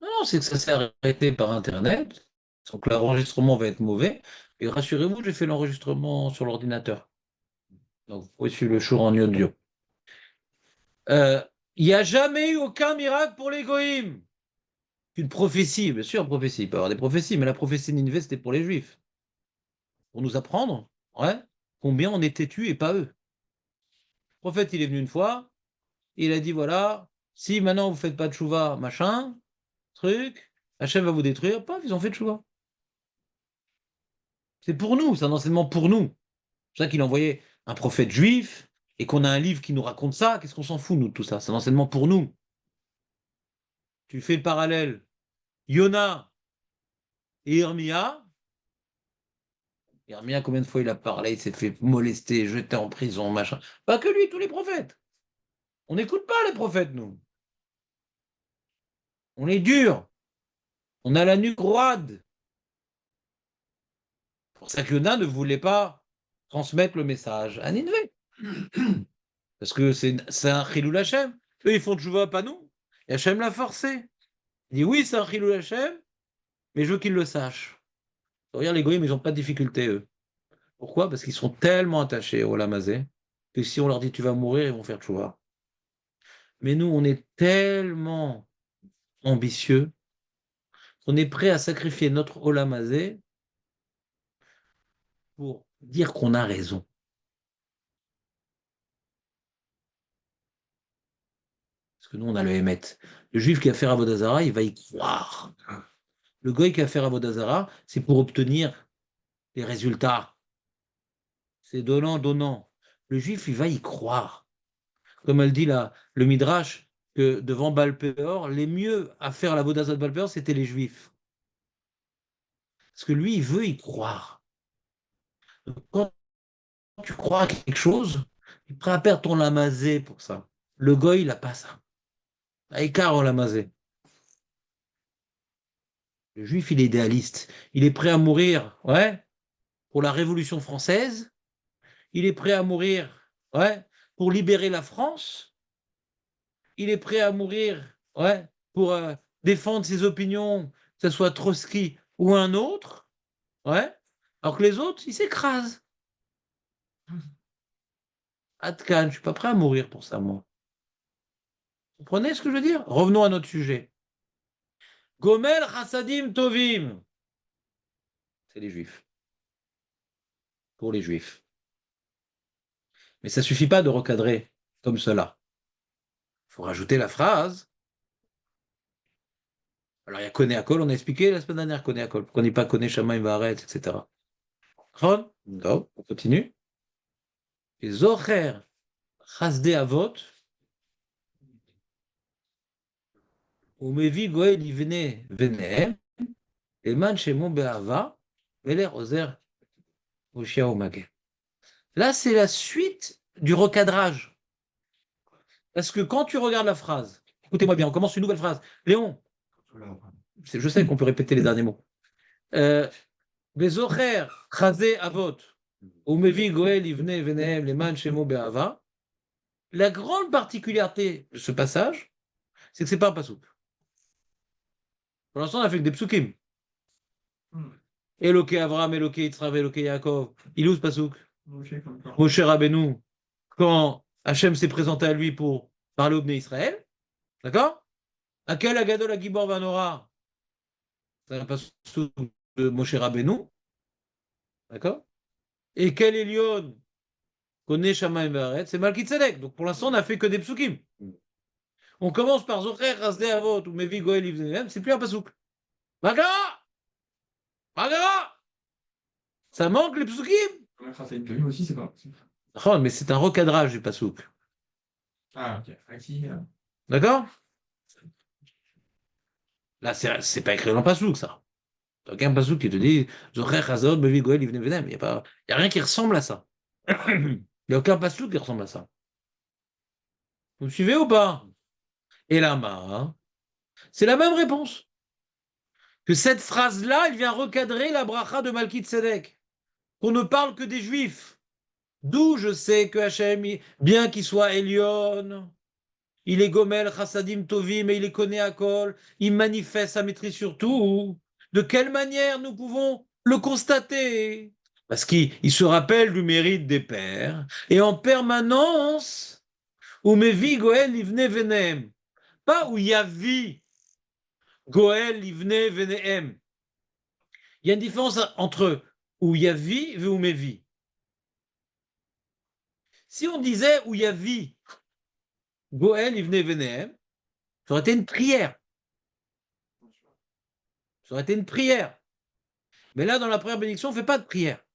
Non, c'est que ça s'est arrêté par Internet. Donc l'enregistrement va être mauvais. Et rassurez-vous, j'ai fait l'enregistrement sur l'ordinateur. Donc vous pouvez suivre le show en audio. Euh, Il n'y a jamais eu aucun miracle pour les goïms. Une prophétie, bien sûr, prophétie. Il peut y avoir des prophéties, mais la prophétie de Nineveh, c'était pour les Juifs. Pour nous apprendre, ouais, combien on est têtus et pas eux. Le prophète, il est venu une fois, il a dit voilà, si maintenant vous faites pas de chouva, machin, truc, Hachem va vous détruire. Paf, ils ont fait de chouva. C'est pour nous, c'est un enseignement pour nous. C'est ça qu'il a envoyé un prophète juif et qu'on a un livre qui nous raconte ça. Qu'est-ce qu'on s'en fout, nous, de tout ça? C'est un enseignement pour nous. Tu fais le parallèle. Yona et Irmia. Irmia, combien de fois il a parlé, il s'est fait molester, jeter en prison, machin. Pas que lui, tous les prophètes. On n'écoute pas les prophètes, nous. On est dur. On a la nuque roide. C'est pour ça que Yona ne voulait pas transmettre le message à Nineveh. Parce que c'est un Chilul Hashem. Eux, ils font tchouva, pas nous. Et Hashem l'a forcé. Il dit oui, c'est un Chilul Hashem, mais je veux qu'ils le sachent. Regarde, les goyim, ils n'ont pas de difficulté, eux. Pourquoi? Parce qu'ils sont tellement attachés au Lamazé que si on leur dit tu vas mourir, ils vont faire tchouva. Mais nous, on est tellement ambitieux, on est prêt à sacrifier notre Olamazé pour dire qu'on a raison. Parce que nous, on a le Hémet. Le juif qui a fait Avodah Zarah, il va y croire. Le goy qui a fait Avodah Zarah, c'est pour obtenir des résultats. C'est donnant, donnant. Le juif, il va y croire. Comme elle dit là, le Midrash, que devant Baal Péor, les mieux à faire la Avodah Zarah de Baal Péor, c'était les juifs. Parce que lui, il veut y croire. Donc, quand tu crois à quelque chose, tu es prêt à perdre ton lamazé pour ça. Le goy, il n'a pas ça. Écart au lamazé. Le juif, il est idéaliste. Il est prêt à mourir, ouais, pour la Révolution française. Il est prêt à mourir, ouais, pour libérer la France. Il est prêt à mourir, ouais, pour défendre ses opinions, que ce soit Trotsky ou un autre, ouais. Alors que les autres, ils s'écrasent. Atkan, je ne suis pas prêt à mourir pour ça, moi. Vous comprenez ce que je veux dire? Revenons à notre sujet. Gomel Chassadim Tovim. C'est les juifs. Pour les juifs. Mais ça ne suffit pas de recadrer comme cela. Il faut rajouter la phrase. Alors, il y a Koné Akol, on a expliqué la semaine dernière Koné Akol. Pourquoi on n'est pas Koné Shamaim Varet, etc. On continue. Et Zocher Chasde Avot. Umevi Goel Ivne Venehem. Eman Shemon Be'ava. Veler Ozer Oshia Omage. Là, c'est la suite du recadrage. Parce que quand tu regardes la phrase, écoutez-moi bien, on commence une nouvelle phrase. Léon, je sais qu'on peut répéter les derniers mots. Bezocher, Chazé Avot, Umevi Goel Ivne Venehem Leman Shemo Be'ava. La grande particularité de ce passage, c'est que c'est pas un pasouk. Pour l'instant, on a fait que des psukim. Eloke Avram, Eloke Yitzhak, Eloke Yaakov. Il est où ce pasouk? Moshe Rabbeinu, quand Hachem s'est présenté à lui pour parler au Bnei Israël, d'accord? Akel Agadol Agibor Vanora, c'est un pasouk de Moshe Rabbeinu, d'accord? Et quel Elion connaît Shamaim Varet, c'est Malki Tzedek. Donc pour l'instant, on n'a fait que des psukim. On commence par Zocher, Rasde Avot, ou Mevi Goel Ivnehem, c'est plus un pasouk. Magara! Magara! Ça manque les psukim! Aussi, c'est pas. Oh, mais c'est un recadrage du pasouk. Ah, ok. Aki, D'accord? Là, c'est pas écrit dans le pasouk, ça. T'as aucun pasouk qui te dit Zocher, Hazot, Mevi Goel Ivnehem. Il n'y a rien qui ressemble à ça. Il n'y a aucun pasouk qui ressemble à ça. Vous me suivez ou pas? Et là, c'est la même réponse. Que cette phrase-là, elle vient recadrer la bracha de Malki Tzedek. Qu'on ne parle que des juifs. D'où je sais que Hachem, bien qu'il soit Elion, il est Gomel, Chassadim Tovim, et il les connaît à Kol, il manifeste sa maîtrise sur tout. De quelle manière nous pouvons le constater? Parce qu'il se rappelle du mérite des pères, et en permanence, où Mevi Goel Livne Venem, pas où Yavi Goel Livne Venem. Il y a une différence entre où Yavi et où Mevi. Si on disait où Yavi Goel Livne Venem, ça aurait été une prière. Ça aurait été une prière. Mais là, dans la première bénédiction, on ne fait pas de prière.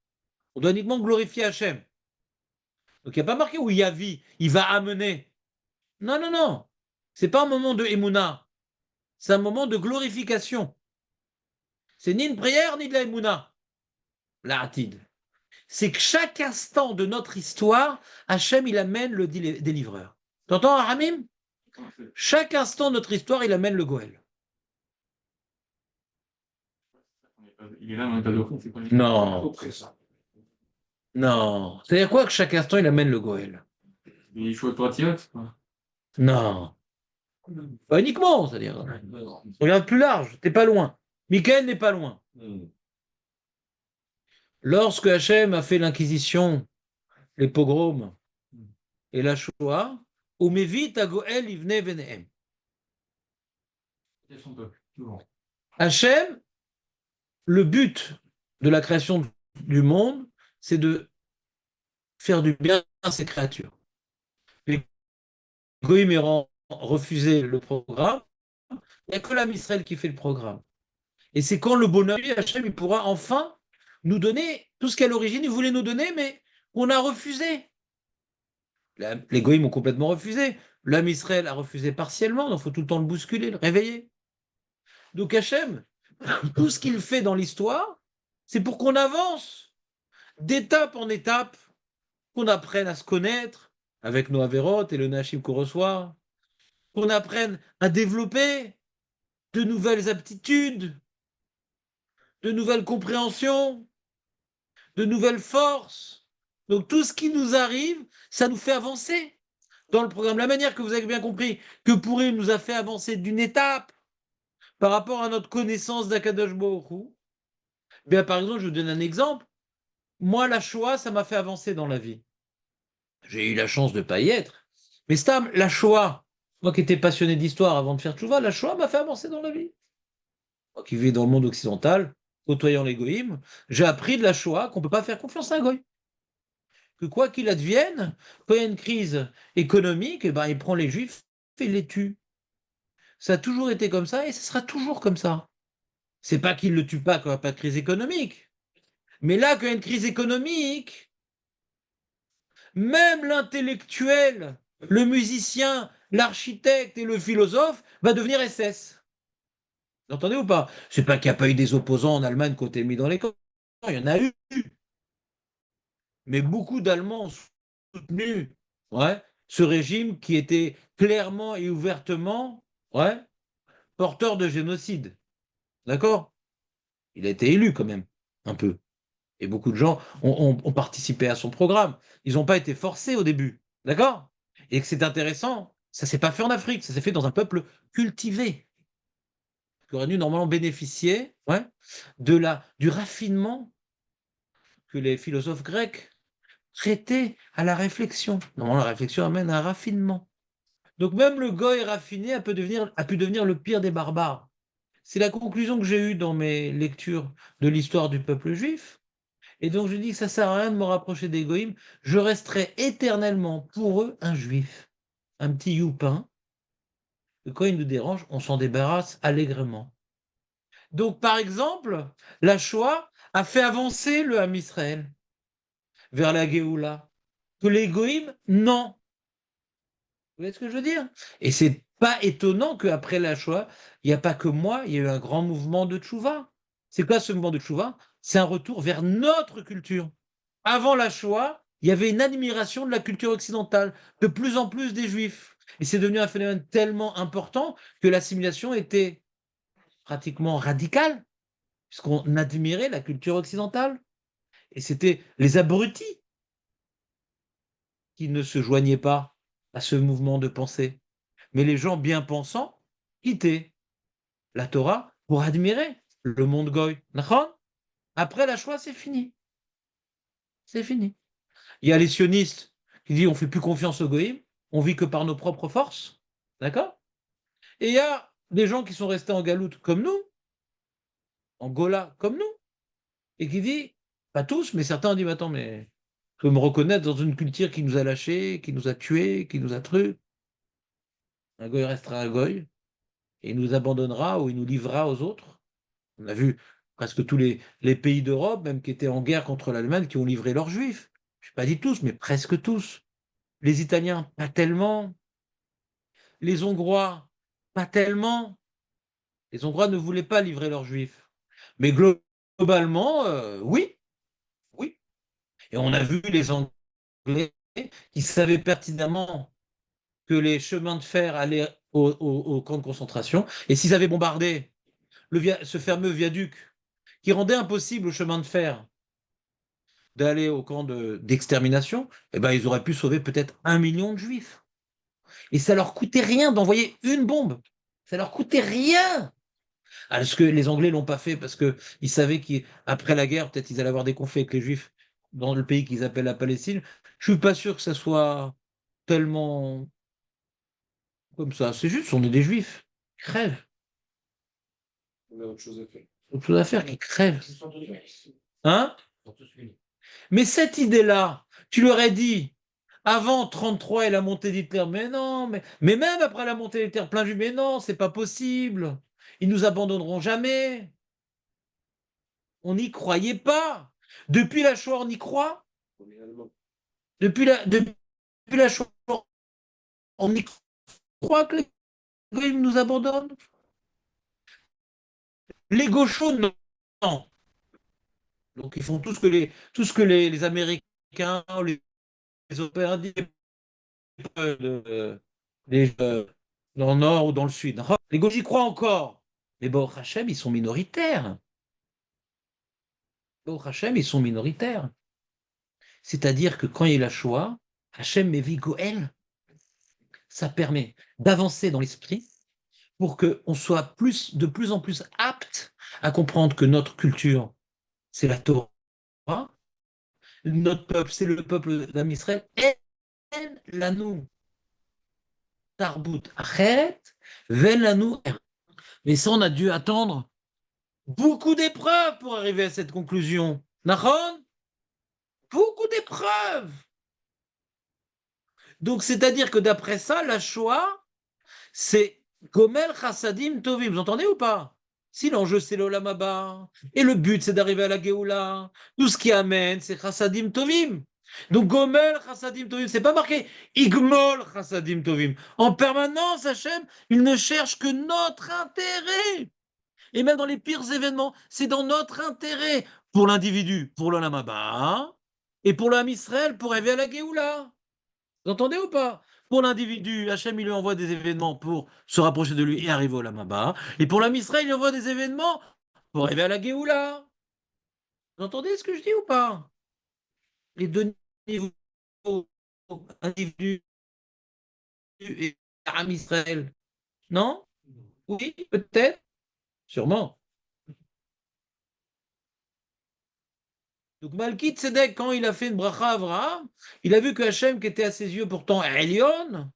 On doit uniquement glorifier Hachem. Donc il n'y a pas marqué où Yavi, il va amener. Non, non, non. C'est pas un moment de Emouna. C'est un moment de glorification. C'est ni une prière, ni de la Emouna. La Hatid. C'est que chaque instant de notre histoire, Hachem, il amène le délivreur. T'entends, Hamim? Chaque instant de notre histoire, il amène le Goël. Il est là dans l'état de fond, c'est pas Non, Présent. non. C'est-à-dire quoi que chaque instant, il amène le Goël? Il faut être patriote. Non. Pas uniquement, c'est-à-dire. Regarde plus large, t'es pas loin. Michael n'est pas loin. Lorsque Hachem a fait l'Inquisition, les pogroms et la Shoah, Umevit à Goël Ivne Venehem. C'est son peuple, toujours. Hachem, le but de la création du monde, c'est de faire du bien à ses créatures. Les Goïms ayant refusé le programme, il n'y a que l'âme Israël qui fait le programme. Et c'est quand le bonheur, Hachem, il pourra enfin nous donner tout ce qu'à l'origine, il voulait nous donner, mais on a refusé. Les Goïms ont complètement refusé. L'âme Israël a refusé partiellement, donc il faut tout le temps le bousculer, le réveiller. Donc Hachem, tout ce qu'il fait dans l'histoire, c'est pour qu'on avance d'étape en étape, qu'on apprenne à se connaître avec nos avérotes et le Nashim qu'on reçoit, qu'on apprenne à développer de nouvelles aptitudes, de nouvelles compréhensions, de nouvelles forces. Donc tout ce qui nous arrive, ça nous fait avancer dans le programme. La manière que vous avez bien compris que Pourri nous a fait avancer d'une étape par rapport à notre connaissance d'Akadosh Baruch Hu. Bien, par exemple, je vous donne un exemple. Moi, la Shoah, ça m'a fait avancer dans la vie. J'ai eu la chance de ne pas y être. Mais Stam, la Shoah, moi qui étais passionné d'histoire avant de faire Tchouva, la Shoah m'a fait avancer dans la vie. Moi qui vis dans le monde occidental, côtoyant les goïms, j'ai appris de la Shoah qu'on ne peut pas faire confiance à un goï. Que quoi qu'il advienne, quand il y a une crise économique, eh ben, il prend les juifs et les tue. Ça a toujours été comme ça et ce sera toujours comme ça. C'est pas qu'il ne le tue pas quand il n'y a pas de crise économique. Mais là, quand il y a une crise économique, même l'intellectuel, le musicien, l'architecte et le philosophe va devenir SS. Vous entendez ou pas? C'est pas qu'il n'y a pas eu des opposants en Allemagne qui ont été mis dans les camps. Il y en a eu. Mais beaucoup d'Allemands ont soutenu, ouais, ce régime qui était clairement et ouvertement, ouais, porteur de génocide. D'accord? Il a été élu quand même, un peu. Et beaucoup de gens ont participé à son programme. Ils n'ont pas été forcés au début. D'accord? Et que c'est intéressant, ça ne s'est pas fait en Afrique, ça s'est fait dans un peuple cultivé, qui aurait dû normalement bénéficier, ouais, du raffinement que les philosophes grecs traitaient à la réflexion. Normalement, la réflexion amène à un raffinement. Donc même le goy raffiné a pu devenir le pire des barbares. C'est la conclusion que j'ai eue dans mes lectures de l'histoire du peuple juif. Et donc je dis que ça ne sert à rien de me rapprocher des goïms. Je resterai éternellement pour eux un juif, un petit youpin. Et quand il nous dérange, on s'en débarrasse allègrement. Donc par exemple, la Shoah a fait avancer le Ham Israël vers la Géoula. Que les goïms, non. Vous voyez ce que je veux dire? Et c'est pas étonnant qu'après la Shoah, il n'y a pas que moi, il y a eu un grand mouvement de tchouva. C'est quoi ce mouvement de tchouva? C'est un retour vers notre culture. Avant la Shoah, il y avait une admiration de la culture occidentale, de plus en plus des Juifs. Et c'est devenu un phénomène tellement important que l'assimilation était pratiquement radicale, puisqu'on admirait la culture occidentale. Et c'était les abrutis qui ne se joignaient pas à ce mouvement de pensée. mais les gens bien pensants quittaient la Torah pour admirer le monde goy. Nachon? Après la Shoah, c'est fini. C'est fini. Il y a les sionistes qui disent on fait plus confiance aux goïms, on vit que par nos propres forces. D'accord? Et il y a des gens qui sont restés en galoute comme nous, en Gola comme nous, et qui disent, pas tous, mais certains ont dit, mais attends, mais je peux me reconnaître dans une culture qui nous a lâchés, qui nous a tués, qui nous a trucs. Un goy restera un goy, et il nous abandonnera ou il nous livrera aux autres. On a vu presque tous les pays d'Europe, même qui étaient en guerre contre l'Allemagne, qui ont livré leurs juifs. Je n'ai pas dit tous, mais presque tous. Les Italiens, pas tellement. Les Hongrois, pas tellement. Les Hongrois ne voulaient pas livrer leurs juifs. Mais globalement, oui, oui. Et on a vu les Anglais qui savaient pertinemment que les chemins de fer allaient au camp de concentration. Et s'ils avaient bombardé ce fameux viaduc qui rendait impossible au chemin de fer d'aller au camp d'extermination, eh ben, ils auraient pu sauver peut-être 1 million de juifs. Et ça leur coûtait rien d'envoyer une bombe. Ça leur coûtait rien. Est-ce que les Anglais l'ont pas fait parce qu'ils savaient qu'après la guerre, peut-être ils allaient avoir des conflits avec les Juifs dans le pays qu'ils appellent la Palestine? Je suis pas sûr que ça soit tellement comme ça. C'est juste, on est des Juifs. Ils crèvent. On a autre chose à faire. Autre chose à faire, qui crèvent. Ils sont tous unis. Hein? Ils sont tous unis. Mais cette idée-là, tu leur as dit, avant 33 et la montée d'Hitler, mais non, mais même après la montée d'Hitler, plein de Juifs, mais non, c'est pas possible. Ils nous abandonneront jamais. On n'y croyait pas. Depuis la Shoah, on y croit. On est allemand. Depuis la Shoah, on y croit que les Goïms nous abandonnent. Les gauchos, non. Donc ils font tout ce que les Américains, les Européens disent, dans le nord ou dans le sud. Les gauchos y croient encore. Mais Baruch Hashem, ils sont minoritaires. Baruch Hashem, ils sont minoritaires. C'est-à-dire que quand il y a eu la Shoah, Hashem Mevi Goël, ça permet d'avancer dans l'esprit pour qu'on soit de plus en plus apte à comprendre que notre culture, c'est la Torah, notre peuple, c'est le peuple d'Am Israël, et lanou tarbut acheret, ven lanou. Mais ça, on a dû attendre beaucoup d'épreuves pour arriver à cette conclusion. Nahon? Beaucoup d'épreuves. Donc, c'est-à-dire que d'après ça, la Shoah, c'est Gomel Chassadim Tovim. Vous entendez ou pas? Si l'enjeu, c'est l'Olam Haba, et le but, c'est d'arriver à la Géoula, tout ce qui amène, c'est Chassadim Tovim. Donc, Gomel Chassadim Tovim, c'est pas marqué Igmol Chassadim Tovim. En permanence, Hachem, il ne cherche que notre intérêt. Et même dans les pires événements, c'est dans notre intérêt pour l'individu, pour l'Olam Haba, et pour l'Am Israël, pour arriver à la Géoula. Vous entendez ou pas? Pour l'individu, Hachem, il lui envoie des événements pour se rapprocher de lui et arriver au Lamaba. Et pour l'âme Israël, il lui envoie des événements pour arriver à la Géoula. Vous entendez ce que je dis ou pas? Les deux niveaux, individu et âme Israël. Non? Oui, peut-être. Sûrement. Donc Malki Tzedek, quand il a fait une bracha à Abraham, il a vu que Hachem, qui était à ses yeux pourtant Elion,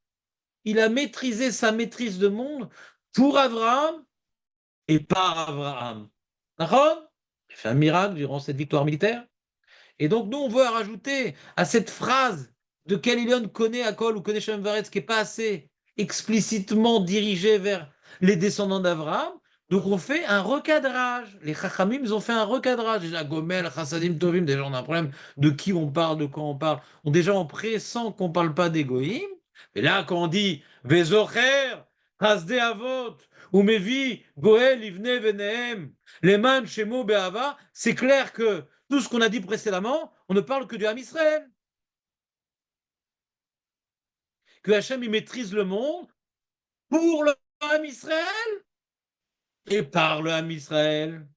il a maîtrisé sa maîtrise de monde pour Abraham et par Abraham. D'accord? Il fait un miracle durant cette victoire militaire. Et donc, nous, on veut rajouter à cette phrase de Kalilion connaît Akol ou connaît Shem Varetz, qui n'est pas assez explicitement dirigée vers les descendants d'Abraham. Donc, on fait un recadrage. Les Chachamim, ils ont fait un recadrage. Déjà, Gomel, Chassadim, Tovim, déjà, on a un problème de qui on parle, de quoi on parle. Déjà, on pressent qu'on ne parle pas d'égoïm. Et là, quand on dit Vezocher, Hasde Avot, ou Mevi, Goel, Ivne, Venehem, Leman, Shemo, Be'ava, c'est clair que tout ce qu'on a dit précédemment, on ne parle que du Ham Israël. Que Hachem, il maîtrise le monde pour le Ham Israël et par le Ham Israël.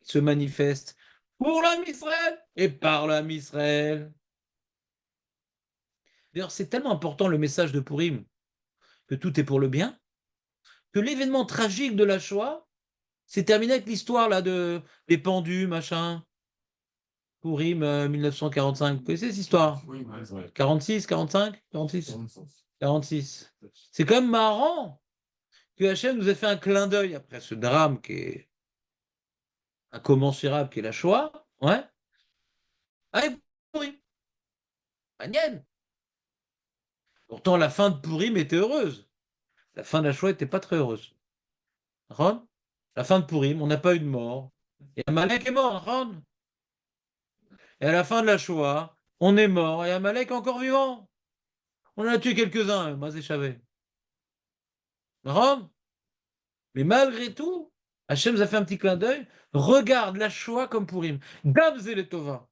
Il se manifeste pour le Ham Israël et par le Ham Israël. D'ailleurs, c'est tellement important le message de Purim. que tout est pour le bien, que l'événement tragique de la Shoah s'est terminé avec l'histoire là des pendus, machin, Pourim 1945. Vous connaissez cette histoire? Oui, ouais. 46, 45, 46, Dans le sens. 46. C'est quand même marrant que Hachem nous ait fait un clin d'œil après ce drame qui est incommensurable, qui est la Shoah, ouais, avec Pourim. Magnifique. Pourtant, la fin de Pourim était heureuse. La fin de la Shoah n'était pas très heureuse. Ron, la fin de Pourim, on n'a pas eu de mort. Et Amalek est mort, Ron. Et à la fin de la Shoah, on est mort et Amalek est encore vivant. On en a tué quelques-uns, Mazé Chavé. Ron, mais malgré tout, Hachem nous a fait un petit clin d'œil. Regarde la Shoah comme Pourim. Gamze les Tova.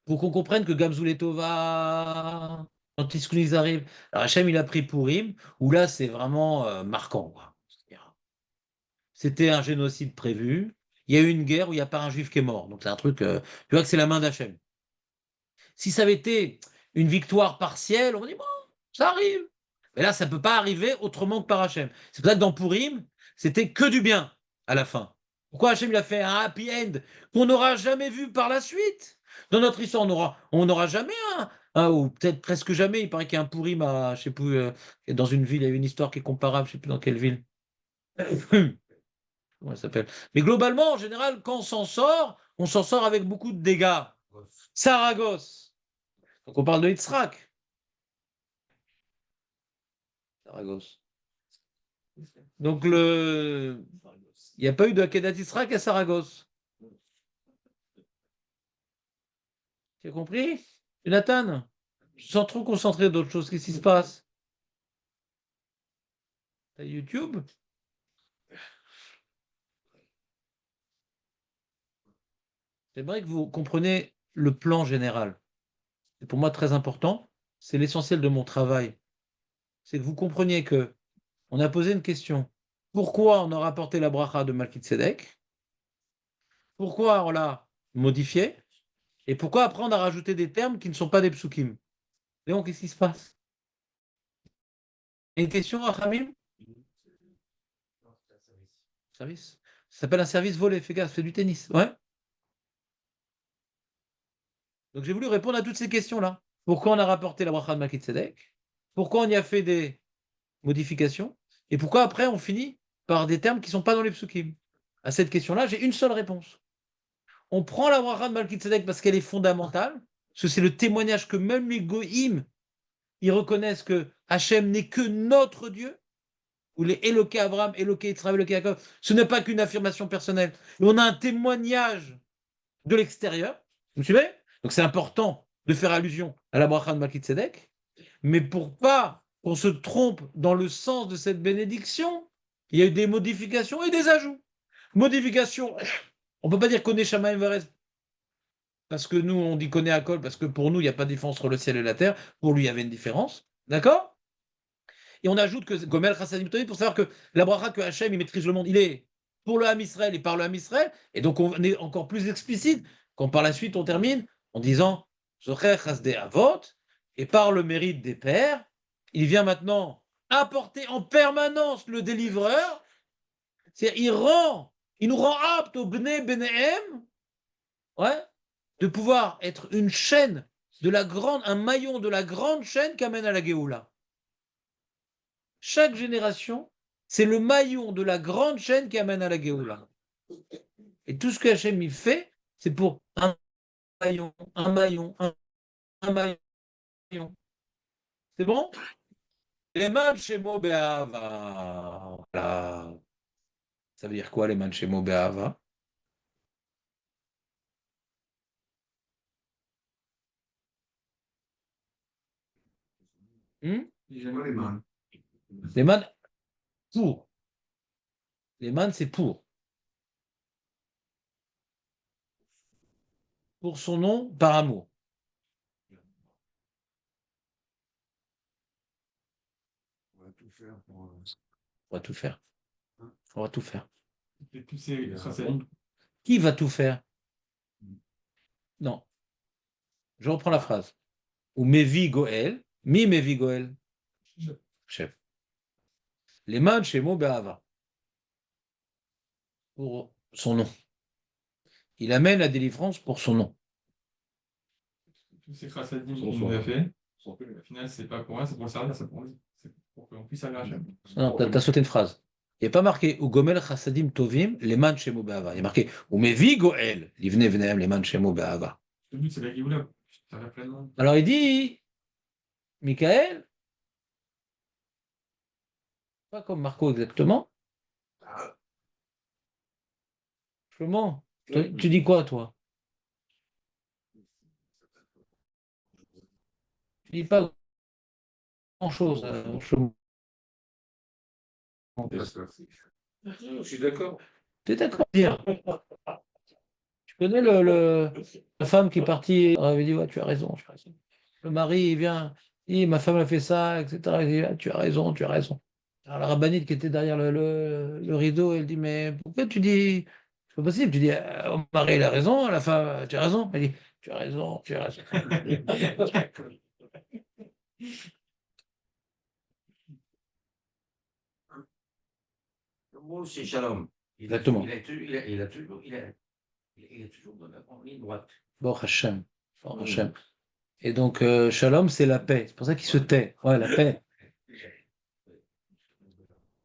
Pour qu'on comprenne que Gamzou les Tova, quand ils arrivent. Alors Hachem, il a pris Pourim, où là, c'est vraiment marquant, quoi. C'était un génocide prévu. Il y a eu une guerre où il n'y a pas un juif qui est mort. Donc c'est un truc, tu vois que c'est la main d'Hachem. Si ça avait été une victoire partielle, on dit bon, ça arrive. Mais là, ça ne peut pas arriver autrement que par Hachem. C'est pour ça que dans Purim, c'était que du bien à la fin. Pourquoi Hachem il a fait un happy end qu'on n'aura jamais vu par la suite? Dans notre histoire, on n'aura jamais ou peut-être presque jamais. Il paraît qu'il y a un Purim à, je sais plus, dans une ville, il y a une histoire qui est comparable, je ne sais plus dans quelle ville. Comment elle s'appelle? Mais globalement, en général, quand on s'en sort avec beaucoup de dégâts. Saragosse. Donc on parle de Yitzhak. Saragosse. Donc il n'y a pas eu de Akedat Yitzhak à Saragosse. Tu as compris? Jonathan? Je sens trop concentré d'autres choses. Qu'est-ce qui se passe? T'as YouTube? C'est vrai que vous comprenez le plan général. C'est pour moi très important. C'est l'essentiel de mon travail. C'est que vous compreniez que on a posé une question. Pourquoi on a rapporté la bracha de Malkitzedek? Pourquoi on l'a modifié? Et pourquoi après on a rajouté des termes qui ne sont pas des psukim? Léon, qu'est-ce qui se passe? Une question, Rachamim? Service. Ça s'appelle un service volé, fais gaffe, c'est du tennis. Ouais. Donc j'ai voulu répondre à toutes ces questions-là. Pourquoi on a rapporté la bracha de Malkitzedek? Pourquoi on y a fait des modifications? Et pourquoi après on finit par des termes qui ne sont pas dans les psukim? À cette question-là, j'ai une seule réponse. On prend la bracha de Malkitzedek parce qu'elle est fondamentale, parce que c'est le témoignage que même les goïms, ils reconnaissent que Hachem n'est que notre Dieu, ou les Éloqué Abraham, Éloqué Israël, Éloqué Jacob, ce n'est pas qu'une affirmation personnelle. Et on a un témoignage de l'extérieur. Vous me suivez? Donc c'est important de faire allusion à la bracha de Malkitzedek, mais pour pas qu'on se trompe dans le sens de cette bénédiction, il y a eu des modifications et des ajouts. Modifications, on ne peut pas dire qu'on est Shamaim Vares, parce que nous, on dit qu'on est Akol, parce que pour nous, il n'y a pas de différence entre le ciel et la terre. Pour lui, il y avait une différence. D'accord? Et on ajoute que Gomel Chassadim Tovim, pour savoir que la bracha que Hachem, il maîtrise le monde, il est pour le Ham Israël et par le Ham Israël. Et donc, on est encore plus explicite quand par la suite, on termine en disant Zocher Chasdei Avot, et par le mérite des pères, il vient maintenant apporter en permanence le délivreur. C'est-à-dire, il nous rend aptes au Bnei Benehem, ouais, de pouvoir être une chaîne un maillon de la grande chaîne qui amène à la Géoula. Chaque génération, c'est le maillon de la grande chaîne qui amène à la Géoula. Et tout ce que Hachem il fait, c'est pour un maillon, un maillon, un maillon. C'est bon? Les Manchemo Be'ava. Voilà. Ça veut dire quoi, les Manchemo Be'ava? J'aime les mains. Les man, pour. Les man, c'est pour. Pour son nom, par amour. On va tout faire pour. On va tout faire. On va tout faire. Et tous ces chassadim. Qui va tout faire? Non. Je reprends la phrase. Ou Mevi Goel. Mi Mevi Goel. Chef. Leman Shemo Be'ava. Pour son nom. Il amène la délivrance pour son nom. Tous ces chassadim Son qu'il soi. nous a fait, Son au final, c'est pas pour rien, c'est pour le servir, c'est pour qu'on puisse servir Hachem. Non, t'as sauté une phrase. Il n'y a pas marqué ou Gomel Chassadim Tovim, Leman Shemo Be'ava. Il y a marqué ou Mevi Goel, Livne Vnehem, Leman Shemo Be'ava. Le but, c'est la Géoula, servir pleinement. Alors il dit, Michael, pas comme Marco exactement. Comment? Tu dis quoi, toi? Tu dis pas grand-chose. Je suis d'accord. Tu es d'accord à dire? Tu connais la femme qui est partie, elle avait dit, ouais, tu as raison, tu as raison. Le mari, il vient, il dit, ma femme a fait ça, etc. Il dit, ah, tu as raison, tu as raison. Alors la rabbinite qui était derrière le rideau, elle dit, mais pourquoi tu dis, c'est pas possible, tu dis, au mari, il a raison, à la femme, tu as raison. Elle dit, tu as raison, tu as raison. Le mot, c'est shalom. Exactement. Il est toujours en ligne droite. Bon, Hachem. Bon, Hachem. Et donc, Shalom, c'est la paix. C'est pour ça qu'il se tait. Ouais, la paix.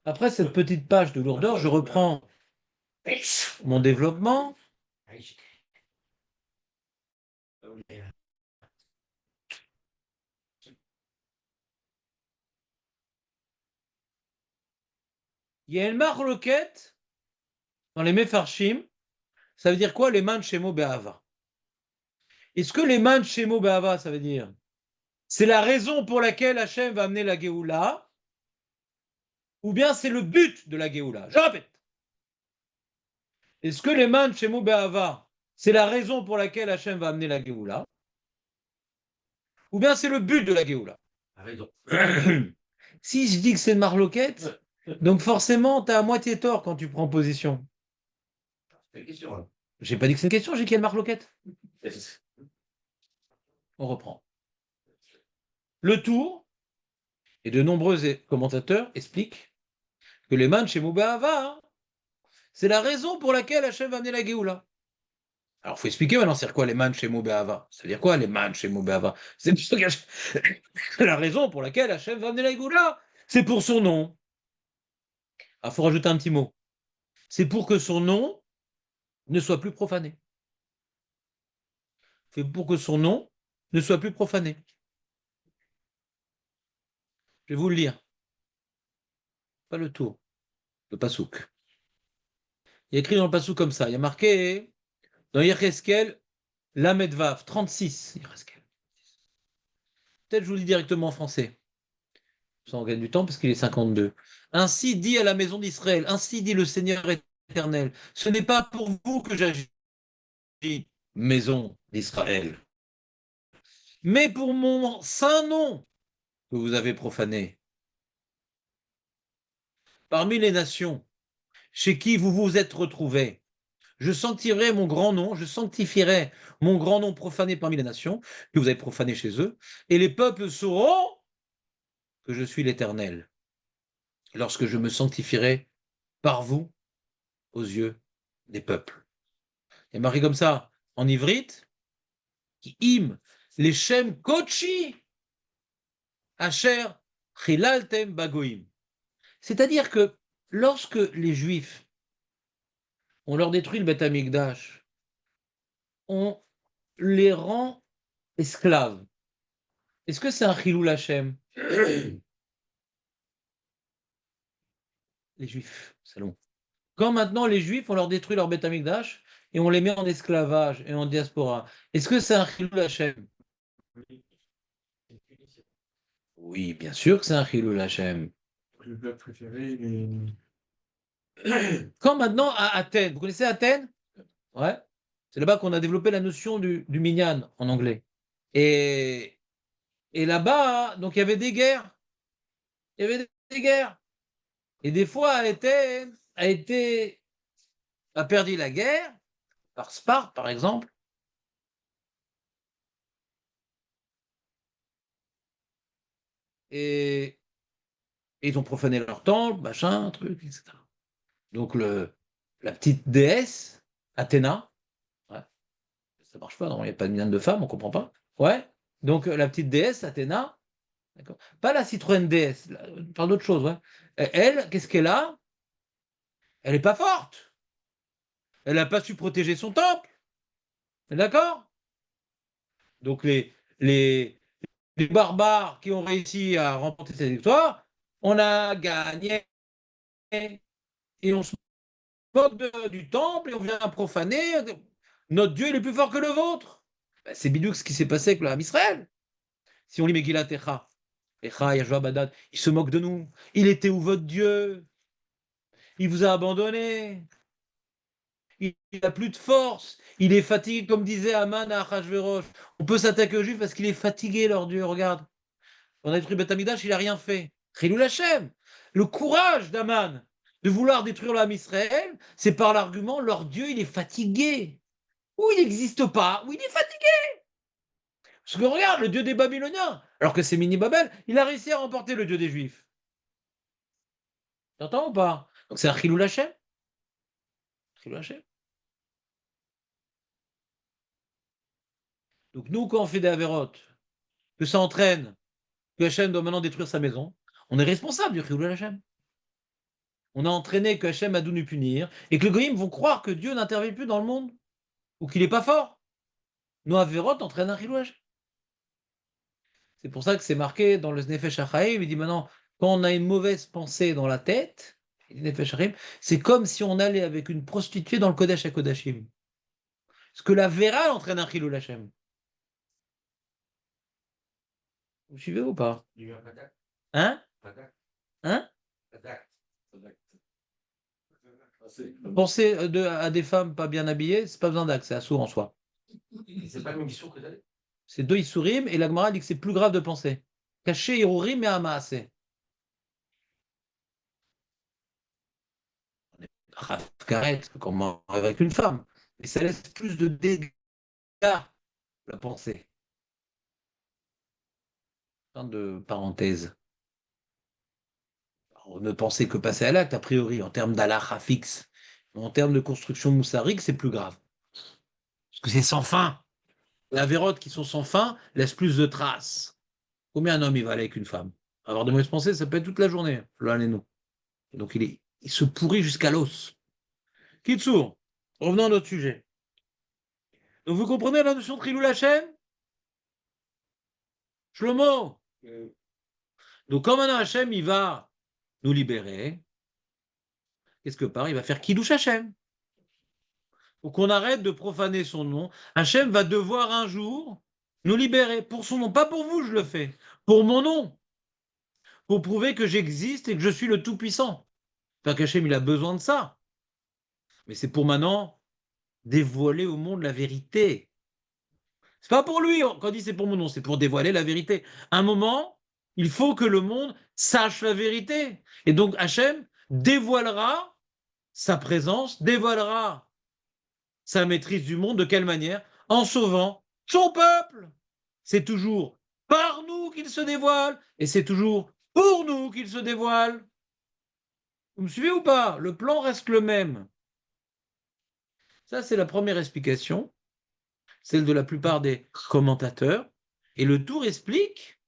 Après cette petite page de lourdeur, je reprends mon développement. Il y a une marloquette dans les Mefarshim. Ça veut dire quoi, les man shemo be'ava? Est-ce que les man shemo be'ava, ça veut dire c'est la raison pour laquelle Hachem va amener la Géoula, ou bien c'est le but de la Géoula? Je répète. Est-ce que les man shemo be'ava, c'est la raison pour laquelle Hachem va amener la Géoula, ou bien c'est le but de la Géoula? Si je dis que c'est une marloquette, donc forcément, tu as à moitié tort quand tu prends position. C'est une question. Hein. J'ai pas dit que c'est une question, j'ai dit qu'il y a une marloquette. On reprend. Le tour, et de nombreux commentateurs expliquent que les man chez Moubaava, c'est la raison pour laquelle Hachem va amener la Géoula. Alors, il faut expliquer maintenant, c'est quoi les man chez Moubaava? Ça veut dire quoi les man chez Moubaava? C'est la raison pour laquelle Hachem va amener la Géoula. C'est pour son nom. Il faut rajouter un petit mot. C'est pour que son nom ne soit plus profané. C'est pour que son nom ne soit plus profané. Je vais vous le lire. Pas le tour. Le pasouk. Il y a écrit dans le pasouk comme ça. Il y a marqué dans Yecheskel, Lamed Vav, 36. Peut-être je vous le dis directement en français. Ça en gagne du temps parce qu'il est 52. Ainsi dit à la maison d'Israël, ainsi dit le Seigneur éternel, ce n'est pas pour vous que j'agis, maison d'Israël, mais pour mon saint nom que vous avez profané. Parmi les nations chez qui vous vous êtes retrouvés, je sanctifierai mon grand nom, je sanctifierai mon grand nom profané parmi les nations, que vous avez profané chez eux, et les peuples sauront que je suis l'Éternel, lorsque je me sanctifierai par vous aux yeux des peuples. Il y a marqué comme ça, en ivrite, qui im les shem kochi asher chilaltem bagoim. C'est-à-dire que lorsque les Juifs, on leur détruit le Beth Amikdash, on les rend esclaves. Est-ce que c'est un chilou Hashem? Les Juifs, salon. Quand maintenant les Juifs, on leur détruit leur Beth Amikdash et on les met en esclavage et en diaspora, est-ce que c'est un chilou Hashem? Oui, bien sûr que c'est un chilou Hashem. Le plat préféré, il Quand maintenant à Athènes, vous connaissez Athènes? Ouais. C'est là-bas qu'on a développé la notion du minyan en anglais. Et, et là-bas, donc il y avait des guerres. Il y avait des guerres. Et des fois, Athènes a perdu la guerre, par Sparte par exemple. Et Et ils ont profané leur temple, machin, truc, etc. Donc la petite déesse, Athéna, ouais, ça marche pas, non, il n'y a pas de million de femmes, on comprend pas. Ouais, donc la petite déesse, Athéna, d'accord. Pas la Citroën DS, on parle d'autre chose, ouais. Elle, qu'est-ce qu'elle a? Elle n'est pas forte. Elle n'a pas su protéger son temple. D'accord? Donc les barbares qui ont réussi à remporter cette victoire, on a gagné et on se moque du temple et on vient profaner. Notre Dieu il est plus fort que le vôtre. Ben, c'est bidou ce qui s'est passé avec l'âme Israël. Si on lit Megillat Echa, Echa, Yahshua, Badad, il se moque de nous. Il était où votre Dieu? Il vous a abandonné. Il n'a plus de force. Il est fatigué, comme disait Aman à Achashverosh. On peut s'attaquer aux Juifs parce qu'il est fatigué, leur Dieu. Regarde. On a détruit Beth Amikdash, il n'a rien fait. Chilul Hashem. Le courage d'Aman de vouloir détruire l'âme Israël, c'est par l'argument leur Dieu, il est fatigué. Ou il n'existe pas, ou il est fatigué. Parce que regarde, le Dieu des Babyloniens, alors que c'est Mini-Babel, il a réussi à remporter le Dieu des Juifs. T'entends ou pas? Donc c'est un Chilul Hashem. Chilul Hashem. Donc nous, quand on fait des avérotes, que ça entraîne, que Hachem doit maintenant détruire sa maison, on est responsable du Chilul Hashem. On a entraîné que Hachem a dû nous punir, et que les goyim vont croire que Dieu n'intervient plus dans le monde, ou qu'il n'est pas fort. Nos avérotes entraînent un Chilul Hashem. C'est pour ça que c'est marqué dans le Nefesh HaChaim, il dit maintenant, quand on a une mauvaise pensée dans la tête, c'est comme si on allait avec une prostituée dans le Kodesh HaKodashim. Parce que la Vera entraîne un Chilul Hashem. Vous suivez ou pas? Hein? Hein? Penser à des femmes pas bien habillées, c'est pas besoin d'acte, c'est assourd en soi. C'est pas une mission que d'aller. C'est deux Issourim, et la Gemara dit que c'est plus grave de penser. Caché Irurim et Amaase. Karet, comme on rêve avec une femme. Et ça laisse plus de dégâts, la pensée. Fin de parenthèse. Alors, ne pensez que passer à l'acte, a priori, en termes d'alacha fixe. En termes de construction moussarique, c'est plus grave. Parce que c'est sans fin. Les avérotes qui sont sans fin laissent plus de traces. Combien un homme il va aller avec une femme? Avoir de mauvaises pensées, ça peut être toute la journée. L'un et nous. Donc il se pourrit jusqu'à l'os. Kitsour, revenons à notre sujet. Donc vous comprenez la notion de Chilul Hashem? Shlomo. Donc quand maintenant Hashem il va nous libérer, quelque part il va faire Kiddush Hashem. Pour qu'on arrête de profaner son nom, Hashem va devoir un jour nous libérer. Pour son nom, pas pour vous je le fais, pour mon nom. Pour prouver que j'existe et que je suis le Tout-Puissant. Enfin qu'Hachem il a besoin de ça. Mais c'est pour maintenant dévoiler au monde la vérité. C'est pas pour lui, quand on dit c'est pour mon nom, c'est pour dévoiler la vérité. À un moment, il faut que le monde sache la vérité. Et donc Hachem dévoilera sa présence, dévoilera sa maîtrise du monde. De quelle manière? En sauvant son peuple. C'est toujours par nous qu'il se dévoile, et c'est toujours pour nous qu'il se dévoile. Vous me suivez ou pas? Le plan reste le même. Ça, c'est la première explication, celle de la plupart des commentateurs. Et le tour explique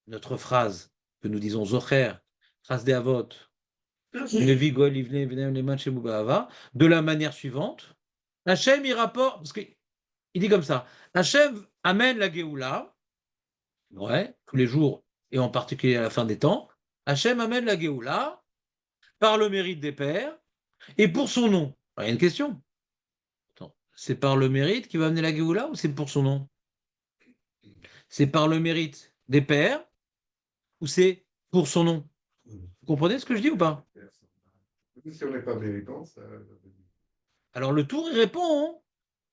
notre phrase que nous disons Zocher, phrase des Avot, de la manière suivante. Hachem, il rapporte, parce qu'il dit comme ça, Hachem amène la Géoula, ouais, tous les jours, et en particulier à la fin des temps. Hachem amène la Géoula par le mérite des pères et pour son nom. Alors, il y a une question. C'est par le mérite qui va amener la Géoula ou c'est pour son nom? C'est par le mérite des pères ou c'est pour son nom? Vous comprenez ce que je dis ou pas? Si on n'est pas méritant, ça. Alors le tour il répond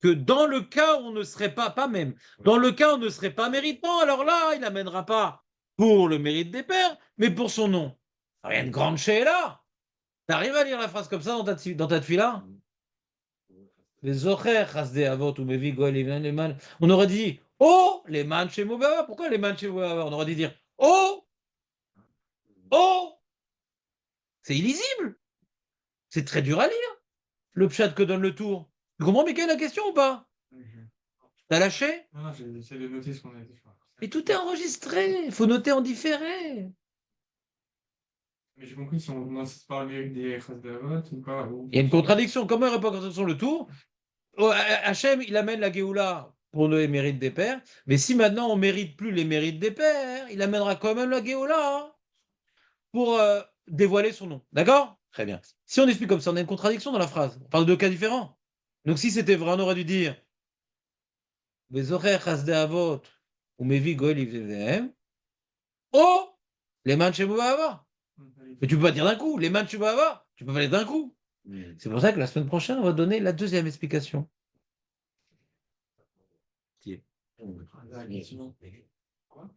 que dans le cas où on ne serait pas même, dans le cas où on ne serait pas méritant, alors là, il n'amènera pas pour le mérite des pères, mais pour son nom. Alors, il y a une grande là. T'arrives à lire la phrase comme ça dans ta tefila? Les ocher, chasdé avot ou mevi goel les man. On aurait dit oh les man chez Mobava. Pourquoi les man chez Mobava? On aurait dit dire oh Oh! C'est illisible. C'est très dur à lire. Le pshat que donne le tour. Tu comprends, Mickaël, la question ou pas? T'as lâché? Non, non, j'essaie de noter ce qu'on a dit. Et tout est enregistré. Il faut noter en différé. Mais j'ai compris si on commence par le mérite des phrases de vote ou pas. Il y a une contradiction. Comment il répond à la contradiction le tour? Oh, Hachem, il amène la Géoula pour les mérites des pères. Mais si maintenant on ne mérite plus les mérites des pères, il amènera quand même la Géoula pour dévoiler son nom. D'accord? Très bien. Si on explique comme ça, on a une contradiction dans la phrase. On parle de deux cas différents. Donc si c'était vrai, on aurait dû dire Bezocher chasde avot ou mevi goel ivdevehem. Oh! Les man chez Mouvava. Mais tu peux pas dire d'un coup. Les man chez Mouvava. Tu peux pas aller d'un coup. C'est pour ça que la semaine prochaine, on va donner la deuxième explication. La question. Quoi?